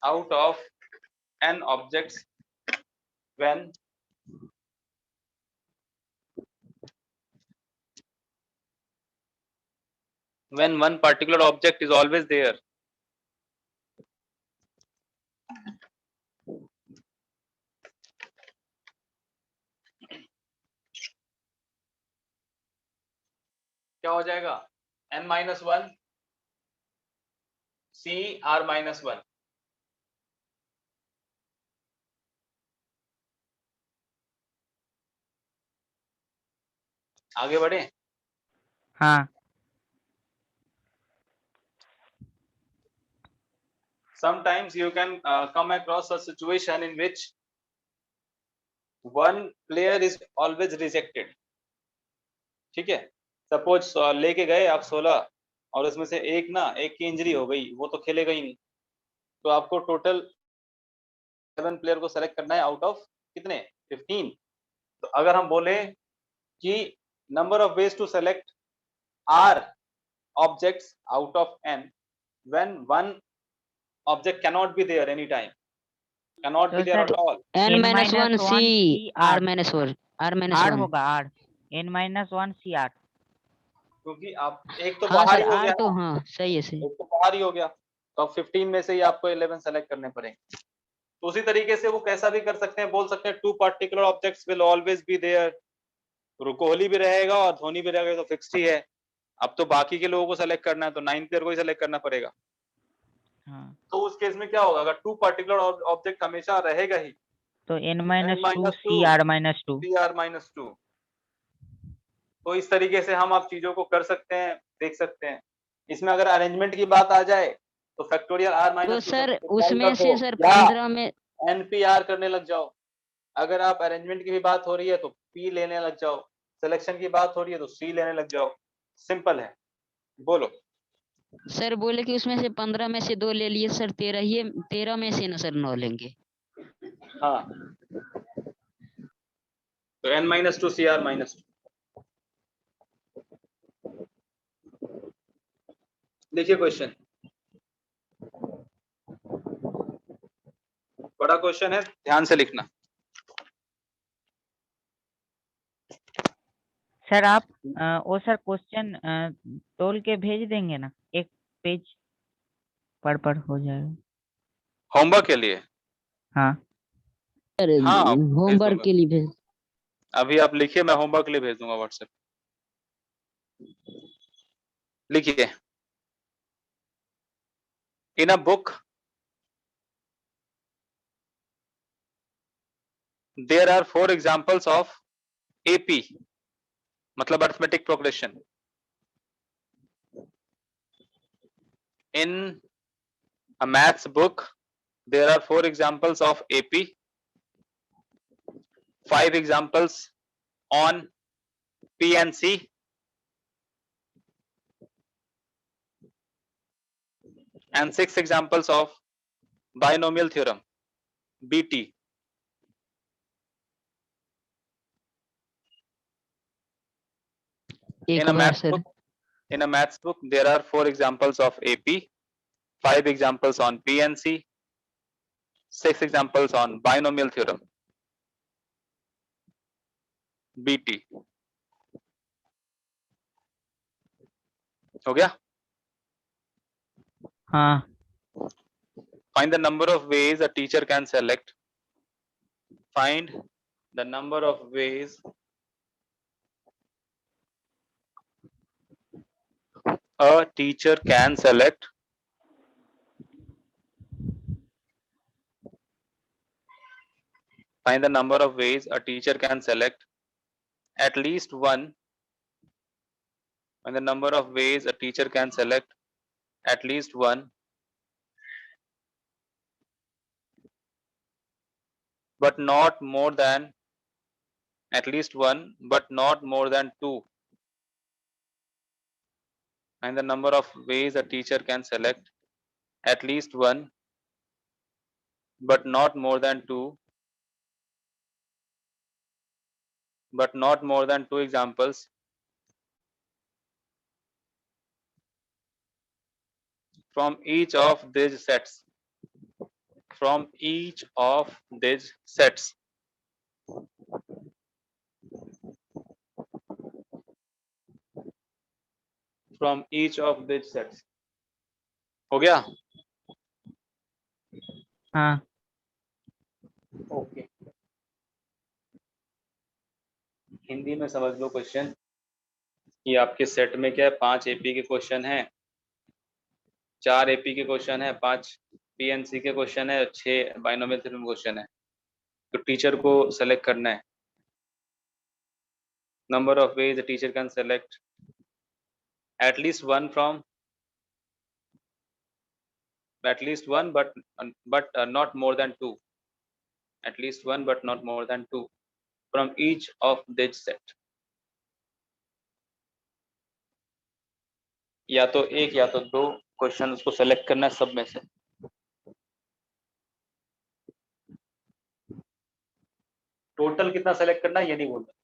out of n objects when one particular object is always there। क्या हो जाएगा, n-1 C r-1। आगे बढ़े। हाँ sometimes you can come across a situation in which one player is always rejected। ठीक है, suppose लेके गए आप 16 और उसमें से एक की इंजरी हो गई, वो तो खेलेगा ही नहीं, तो आपको टोटल 7 प्लेयर को सेलेक्ट करना है आउट ऑफ कितने, 15। तो अगर हम बोले कि number of ways to select R objects out of n when one object cannot be there anytime, cannot be तो there sir at all। n-1 C R r-1 r-1 R होगा R N-1 CR। क्योंकि आप एक तो हाँ बाहर sir, ही हो are गया तो ना, हाँ सही है सही। एक तो बाहर ही हो गया, तो अब 15 में से ही आपको 11 सेलेक्ट करने पड़ेंगे। तो उसी तरीके से वो कैसा भी कर सकते हैं, बोल सकते हैं two particular objects will always be there, Kohli भी रहेगा और धोनी भी रहेगा, तो फिक्स्ड ही है। अब तो बाकी के लोगों को सेलेक्ट करना है, तो 9 प्लेयर को ही सेलेक्ट करना पड़ेगा। हाँ तो उस केस में क्या होगा, अगर टू पार्टिकुलर ऑब्जेक्ट हमेशा रहेगा ही, तो N-2 n-2 CR-2। CR-2। तो इस तरीके से हम आप चीजों को कर सकते हैं, देख सकते हैं। इसमें अगर अरेंजमेंट की बात आ जाए तो फैक्टोरियल r-2 तो सर उसमें से सर या 15 में npr करने लग जाओ। अगर आप अरेंजमेंट की भी बात हो रही है तो p लेने लग जाओ, सिलेक्शन की बात हो रही है तो c लेने लग जाओ, सिंपल है। बोलो। सर बोले कि उसमें से 15 में से 2 ले लिए सर, 13 में से ना सर 9 लेंगे। हाँ, तो n-2 CR-2। देखिए क्वेश्चन, बड़ा क्वेश्चन है, ध्यान से लिखना। सर आप वो सर क्वेश्चन तोल के भेज देंगे ना, एक पेज पढ़ हो जाएगा। होमवर्क के लिए हाँ सर हाँ, भेज होमवर्क दूंगा। के लिए भेज। अभी आप लिखिए, मैं होमवर्क के लिए भेज दूंगा व्हाट्सएप। लिखिए, in a book there are 4 examples of AP, मतलब arithmetic progression. In a maths book there are 4 examples of AP, 5 examples on P and C, and 6 examples of binomial theorem BT। एक In a bar maths sir book there are 4 examples of AP, 5 examples on PNC, 6 examples on binomial theorem, BT. हो गया? हाँ Find the number of ways a teacher can select. Find the number of ways a teacher can select find the number of ways a teacher can select at least one find the number of ways a teacher can select at least one but not more than at least one but not more than two. Find the number of ways a teacher can select at least one but not more than two but not more than two examples from each of these sets from each of these sets from each of these sets. हो गया? हाँ okay Hindi में समझ लो question कि आपके set में क्या है 5 एपी के क्वेश्चन हैं 4 एपी के क्वेश्चन है 5 पीएनसी के क्वेश्चन है 6 बाइनोमियल थ्योरम क्वेश्चन है तो टीचर को सेलेक्ट करना है number of ways the teacher can select at least one from at least one but not more than two at least one but not more than two from each of this set या तो एक या तो दो question उसको select करना है सब में से टोटल कितना सेलेक्ट करना है ये नहीं बोलता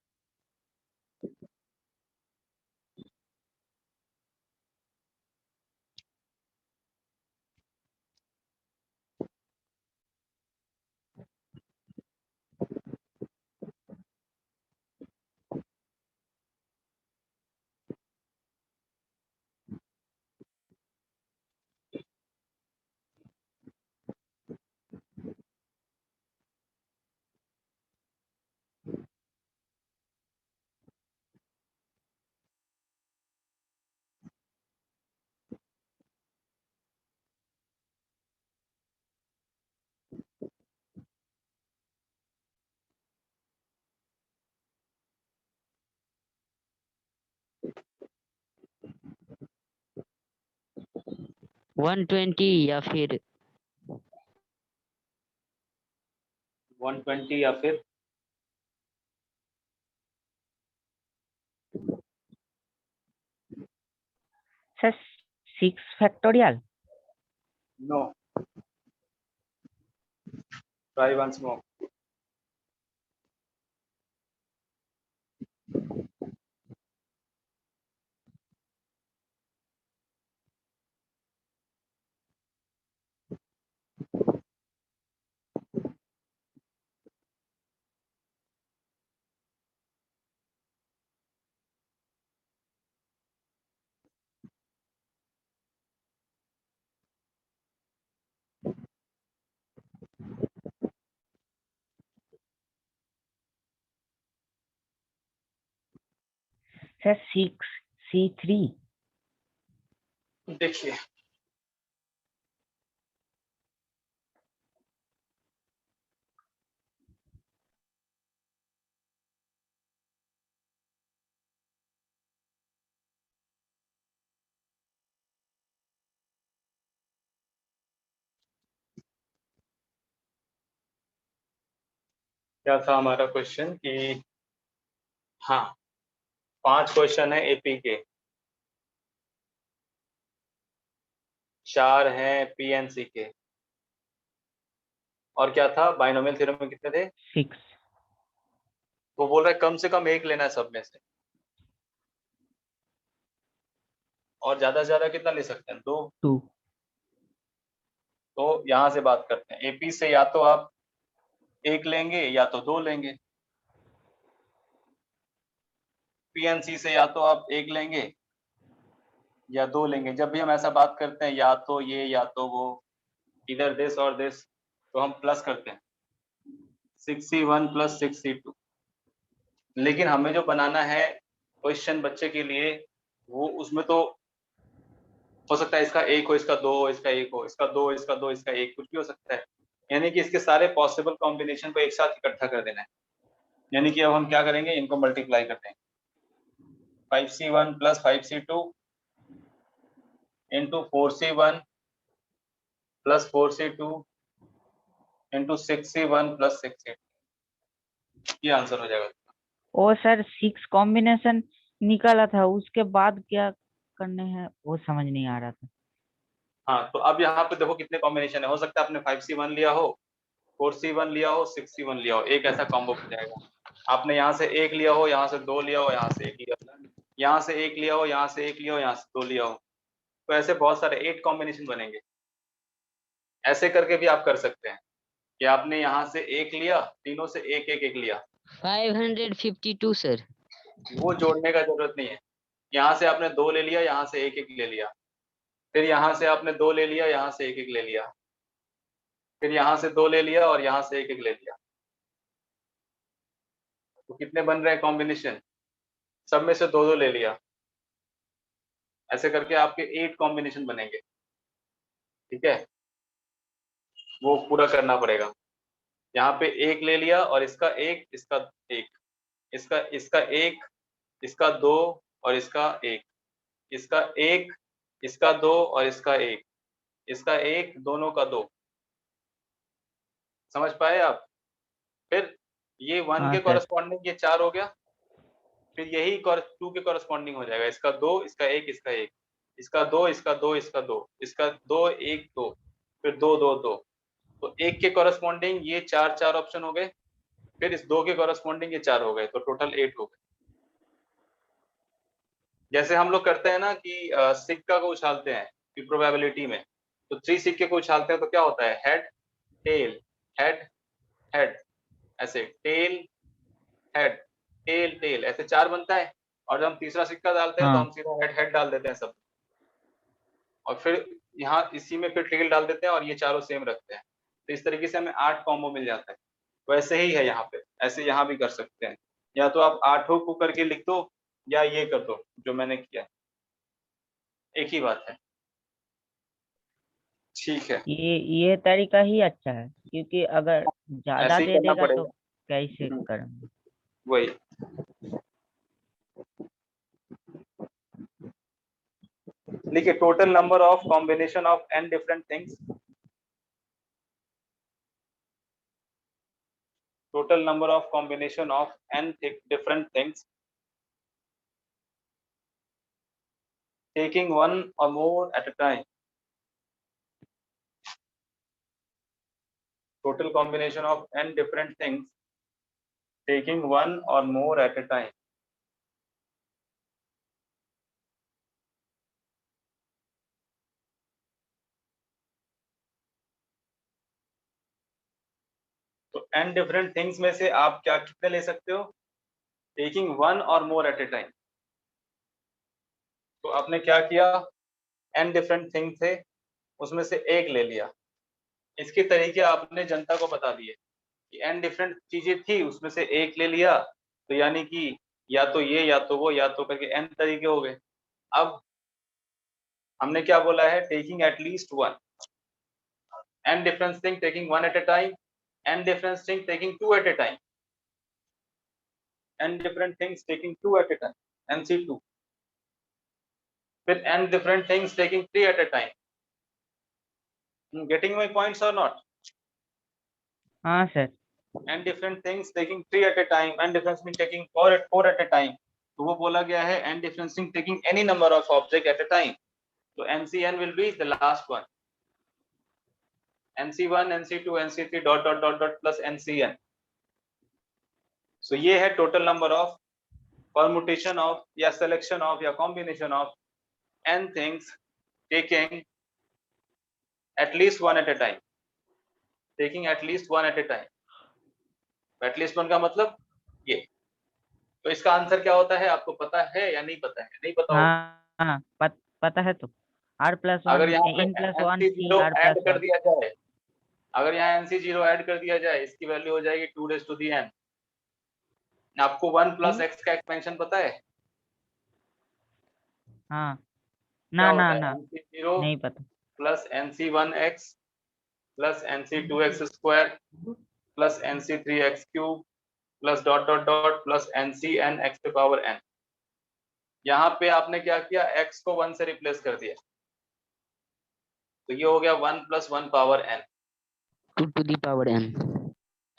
वन 120 या फिर 120 या फिर sir 6 factorial no try once more sir 6 C3 देखिए क्या था हमारा क्वेश्चन कि हाँ 5 क्वेश्चन है एपी के 4 हैं पीएनसी के और क्या था बाइनोमियल थ्योरम में कितने थे 6 वो बोल रहा है कम से कम एक लेना है सब में से और ज्यादा से ज्यादा कितना ले सकते हैं 2 2 तो यहाँ से बात करते हैं। एपी से या तो आप एक लेंगे या तो दो लेंगे, पीएनसी से या तो आप एक लेंगे या दो लेंगे। जब भी हम ऐसा बात करते हैं या तो ये या तो वो, इधर दिस और दिस, तो हम प्लस करते हैं 6C1 प्लस 6C2। लेकिन हमें जो बनाना है क्वेश्चन बच्चे के लिए, वो उसमें तो हो सकता है इसका एक हो, इसका दो हो, इसका एक हो, इसका दो, इसका दो, इसका एक, कुछ भी हो सकता है। यानी कि इसके सारे पॉसिबल कॉम्बिनेशन को एक साथ इकट्ठा कर देना है। यानी कि अब हम क्या करेंगे, इनको मल्टीप्लाई कर देंगे। 5C1 plus 5C2 into 4C1 plus 4C2 into 6C1 plus 6C2, ये आंसर हो जाएगा। ओ सर 6 कॉम्बिनेशन निकाला था, उसके बाद क्या करने हैं वो समझ नहीं आ रहा था। हाँ, तो अब यहाँ पे देखो कितने कॉम्बिनेशन है। हो सकता है आपने 5C1 लिया हो, 4C1 लिया हो, 6C1 लिया हो, एक ऐसा कॉम्बो बन जाएगा। आपने यहाँ से एक लिया हो, यहाँ से दो लिया हो, यहाँ से एक लिया हो, यहाँ से एक लिया हो, यहाँ से एक लिया हो, यहाँ से दो लिया हो, तो ऐसे बहुत सारे 8 कॉम्बिनेशन बनेंगे। ऐसे करके भी आप कर सकते हैं कि आपने यहाँ से एक लिया, तीनों से एक एक एक लिया, 552 सर। वो जोड़ने का जरूरत नहीं है। यहाँ से आपने दो ले लिया, यहाँ से एक एक ले लिया, फिर यहाँ से आपने दो ले लिया, यहाँ से एक एक ले लिया, फिर यहाँ से दो ले लिया और यहाँ से एक एक ले लिया। तो कितने बन रहे हैं कॉम्बिनेशन, सब में से दो दो ले लिया। ऐसे करके आपके 8 कॉम्बिनेशन बनेंगे। ठीक है, वो पूरा करना पड़ेगा। यहाँ पे एक ले लिया और इसका एक, इसका एक, इसका इसका एक, इसका दो और इसका एक, इसका एक, इसका दो और इसका एक, इसका एक, दोनों का दो। समझ पाए आप? फिर ये 1 हाँ के सर। कॉरेस्पॉन्डिंग ये 4 हो गया, फिर यही 2 के कॉरेस्पॉन्डिंग हो जाएगा, इसका दो, इसका एक, इसका एक, इसका दो, इसका दो, इसका दो, इसका दो, एक, दो, फिर दो दो दो। तो एक के कॉरेस्पॉन्डिंग ये चार चार ऑप्शन हो गए, फिर इस दो के कॉरेस्पॉन्डिंग ये चार हो गए, तो टोटल 8 हो गए। जैसे हम लोग करते हैं ना कि सिक्का को उछालते हैं कि प्रोबेबिलिटी में, तो 3 सिक्के को उछालते हैं तो क्या होता है, हेड टेल हेड हेड, ऐसे टेल हेड टेल टेल, ऐसे 4 बनता है। और जब हम तीसरा सिक्का डालते हैं तो हाँ हम सीधा हेड हेड डाल देते हैं सब, और फिर यहाँ इसी में फिर टेल डाल देते हैं और ये चारों सेम रखते हैं। तो इस तरीके से हमें 8 कॉम्बो मिल जाता है। वैसे ही है यहाँ पे, ऐसे यहाँ भी कर सकते हैं। या तो आप 8 को करके लिख दो या ये कर दो जो मैंने किया, एक ही बात है। ठीक है, ये तरीका ही अच्छा है, क्योंकि अगर ज्यादा ऐसे ही दे करना देगा तो पड़ेगा। कैसे करेंगे। वही, लिखिए total number of combination of n different things, total number of combination of n different things taking one or more at a time. Total combination of n different things taking one or more at a time. तो n different things में से आप क्या कितने ले सकते हो, taking one or more at a time. तो आपने क्या किया, n different things थे, उसमें से एक ले लिया। इसके तरीके आपने जनता को बता दिए कि n डिफरेंट चीजें थी, उसमें से एक ले लिया, तो यानी कि या तो ये या तो वो या तो करके n तरीके हो गए। अब हमने क्या बोला है, taking at least one, n different thing taking one at a time, n different thing taking two at a time, n different things taking two at a time, nc2, with n different things taking three at a time. Getting my points or not? हाँ sir. n different things taking three at a time, n different thing taking four at a time. तो वो बोला गया है n different thing taking any number of object at a time. So ncn will be the last one. nc1, nc2, nc3 dot dot dot dot plus ncn. So ये है total number of permutation of या selection of या combination of n things taking at least one at a time, taking at least one at a time. At least one का मतलब ये। तो इसका answer क्या होता है, आपको पता है या नहीं पता है? नहीं पता होगा। हाँ पता है तो r प्लस अगर वन यहाँ पे n प्लस वन NC सी जीरो r ऐड प्लस कर वन। दिया जाए, अगर यहाँ NC जीरो ऐड कर दिया जाए, इसकी वैल्यू हो जाएगी 2n। आपको 1 प्लस क्यों? x का एक्सपेंशन पता है? हाँ क्या ना होता ना है? ना NC जीरो नहीं पता। Plus NC1x plus NC2x square plus NC3x cube plus dot dot dot plus NCn x to power n। यहाँ पे आपने क्या किया, x को 1 से रिप्लेस कर दिया, तो ये हो गया 1 plus 1 power n। 2 to the power n।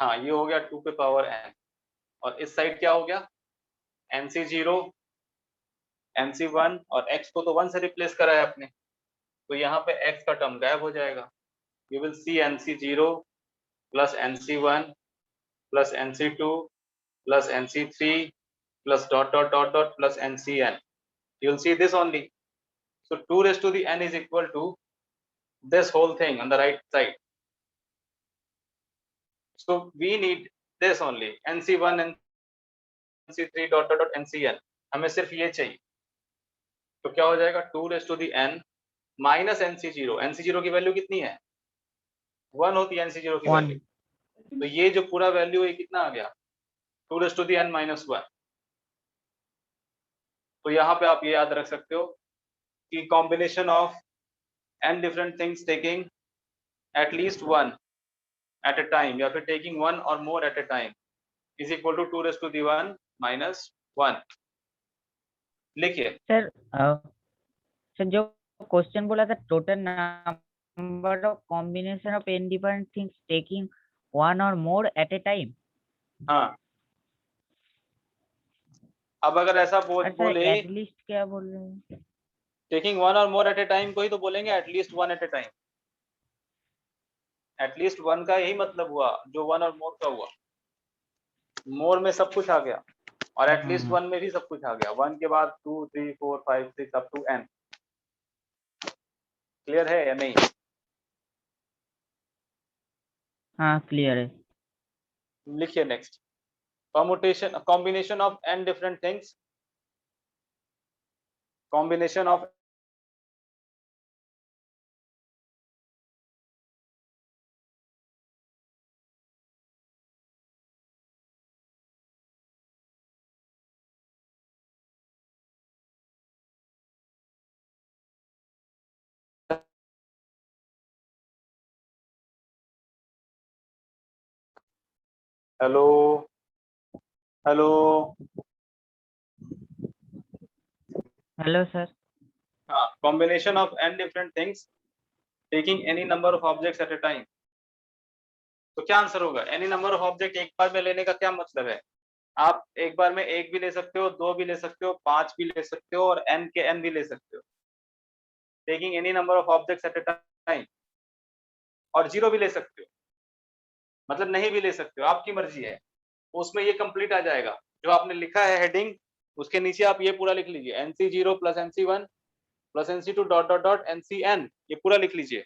हाँ, ये हो गया 2 पे पावर n। और इस साइड क्या हो गया, NC0 NC1 और x को तो 1 से रिप्लेस करा है आपने, तो यहाँ पे x का टर्म गायब हो जाएगा। You will see NC0 plus NC1 plus NC2 plus NC3 plus dot dot dot dot plus NCn। You will see this only. So 2 raised to the n is equal to this whole thing on the right side. So we need this only, NC1 NC3 dot dot dot NCn। हमें सिर्फ ये चाहिए। तो क्या हो जाएगा, 2 raised to the n minus NC0। NC0 की value कितनी है, 1 होती है NC0 की 1 वैल्यू। तो ये जो पूरा वैल्यू है कितना आ गया, 2 raised to the n minus 1। तो यहाँ पे आप ये याद रख सकते हो कि combination of n different things taking at least one at a time या फिर taking one or more at a time is equal to 2 raised to the 1 minus 1। लिखिए। सर सर जो क्वेश्चन बोला था total number of combination of n different things taking one और more at a time. हाँ, अब अगर ऐसा बोले एटलीस्ट क्या बोल रहे हैं? टेकिंग वन और मोर एट ए टाइम को ही तो बोलेंगे at least one at a time. At least one का यही मतलब हुआ जो वन और मोर का हुआ। मोर में सब कुछ आ गया और एटलीस्ट वन में भी सब कुछ आ गया। वन के बाद 2 3 4 5 6 अप टू n। क्लियर है या नहीं? हाँ क्लियर है। लिखिए next. Combination of n different things, combination of hello hello hello sir. हाँ, combination of n different things taking any number of objects at a time. तो क्या आंसर होगा? एनी नंबर ऑफ ऑब्जेक्ट एक बार में लेने का क्या मतलब है? आप एक बार में एक भी ले सकते हो, दो भी ले सकते हो, 5 भी ले सकते हो और n के n भी ले सकते हो। Taking any number of objects at a time. और 0 भी ले सकते हो, मतलब नहीं भी ले सकते हो, आपकी मर्जी है। उसमें ये कंप्लीट आ जाएगा जो आपने लिखा है हेडिंग, उसके नीचे आप ये पूरा लिख लीजिए, NC0 plus NC1 plus NC2 dot dot dot NCn, ये पूरा लिख लीजिए।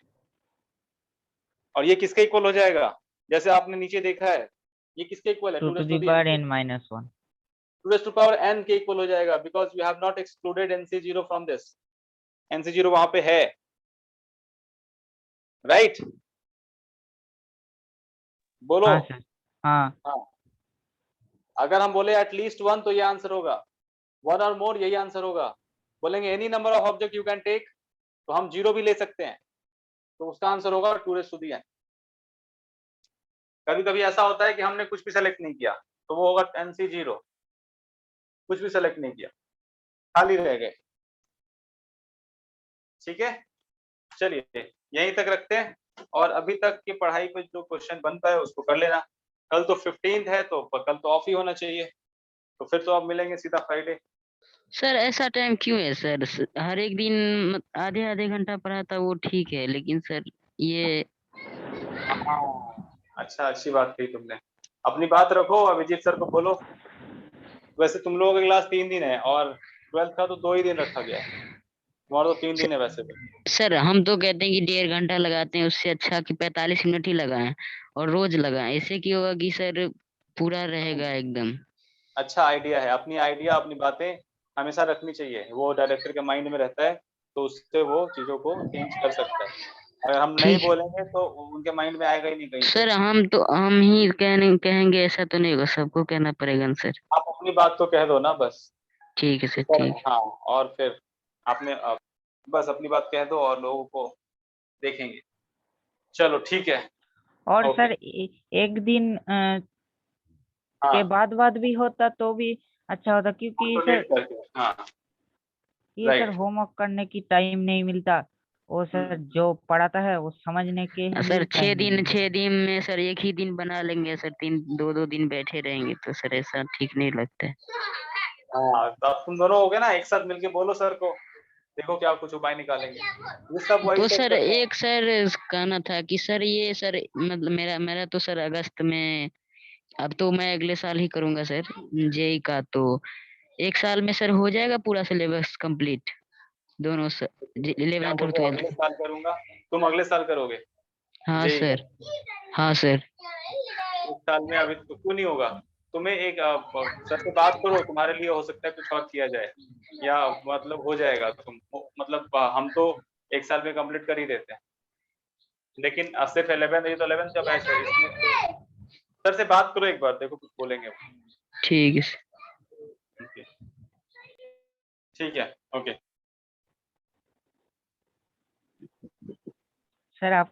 और ये किसके इक्वल हो जाएगा? जैसे आपने नीचे देखा है, ये किसके इक्वल है? 2 to the power n minus 1। 2 raised to power n के इक्वल हो जाएगा, because we have not excluded NC0 from this. NC0 वहां पे है, राइट? बोलो। हाँ सर। हाँ हाँ, अगर हम बोले एटलीस्ट वन तो ये आंसर होगा, वन और मोर यही आंसर होगा। बोलेंगे any number of object you can take, तो हम 0 भी ले सकते हैं, तो उसका आंसर होगा 2 raised to the n। कभी कभी ऐसा होता है कि हमने कुछ भी सेलेक्ट नहीं किया, तो वो होगा NC0। कुछ भी सेलेक्ट नहीं किया, खाली रह गए। ठीक है, चलिए यहीं तक रखते हैं। और अभी तक की पढ़ाई पे जो क्वेश्चन बनता है उसको कर लेना। कल तो 15th है, तो कल तो ऑफ ही होना चाहिए, तो फिर तो आप मिलेंगे सीधा फ्राइडे। सर ऐसा टाइम क्यों है सर? हर एक दिन आधे आधे घंटा पढ़ाता वो ठीक है, लेकिन सर ये अच्छा, अच्छी बात कही तुमने। अपनी बात रखो, अभिजीत सर को बोलो। वैसे तुम लोगों का क्लास 3 दिन है और 12th का तो 2 ही दिन रखा गया है। तुम्हारा तो 3 दिन है वैसे भी। सर हम तो कहते हैं कि 1.5 घंटा लगाते हैं, उससे अच्छा कि 45 मिनट ही लगाएं और रोज लगाएं। इससे क्या होगा कि सर पूरा रहेगा एकदम। अच्छा आइडिया है, अपनी आइडिया अपनी बातें हमेशा रखनी चाहिए, वो डायरेक्टर के माइंड में रहता है, तो उससे वो चीजों को चेंज कर सकता है। अगर हम नहीं ठीक बोलेंगे तो उनके माइंड में आएगा ही नहीं कहीं से। सर, हम ही कहेंगे ऐसा तो नहीं होगा, सबको कहना पड़ेगा ना सर। आप अपनी बात तो कह दो ना बस। ठीक है सर, सर ठीक। हाँ, और फिर आपने बस अपनी बात कह दो और लोगों को देखेंगे। चलो ठीक है। और ओके। सर एक दिन के हाँ, बाद भी होता तो भी अच्छा होता, क्योंकि सर ऑल्टरनेट करके, हाँ। ये सर राइट। होमवर्क करने की टाइम नहीं मिलता। वो सर जो पढ़ाता है वो समझने के सर लिए टाइम नहीं मिलता। 6 दिन में सर एक ही दिन बना लेंगे सर, 2 2 दिन बैठे रहेंगे तो सर ऐसा ठीक नहीं लगता है। हाँ, तो अब तुम दोनों हो गए ना, एक साथ मिलके बोलो सर को, देखो क्या कुछ उपाय निकालेंगे। ये सब वही तो सब सर करते हैं। एक सर कहना था कि सर ये सर मतलब मेरा मेरा तो सर अगस्त में, अब तो मैं अगले साल ही करूंगा सर जेई का, तो 1 साल में सर हो जाएगा पूरा सिलेबस कंप्लीट, दोनों क्या 11th और बोलो 12th। अगले साल करूंगा? तुम अगले साल करोगे हाँ जेई का? सर। हाँ सर। इस साल में अभी तो क्यों नहीं होगा? तुम्हें एक सर से बात करो, तुम्हारे लिए हो सकता है कुछ और किया जाए, या मतलब हो जाएगा। तुम मतलब हम तो एक साल में कंप्लीट कर ही देते हैं, लेकिन सिर्फ 11, ये तो 11 का बैच है, इसमें तो सर से बात करो एक बार, देखो कुछ बोलेंगे वो। ठीक है सर। Okay, ठीक है। ओके। सर आप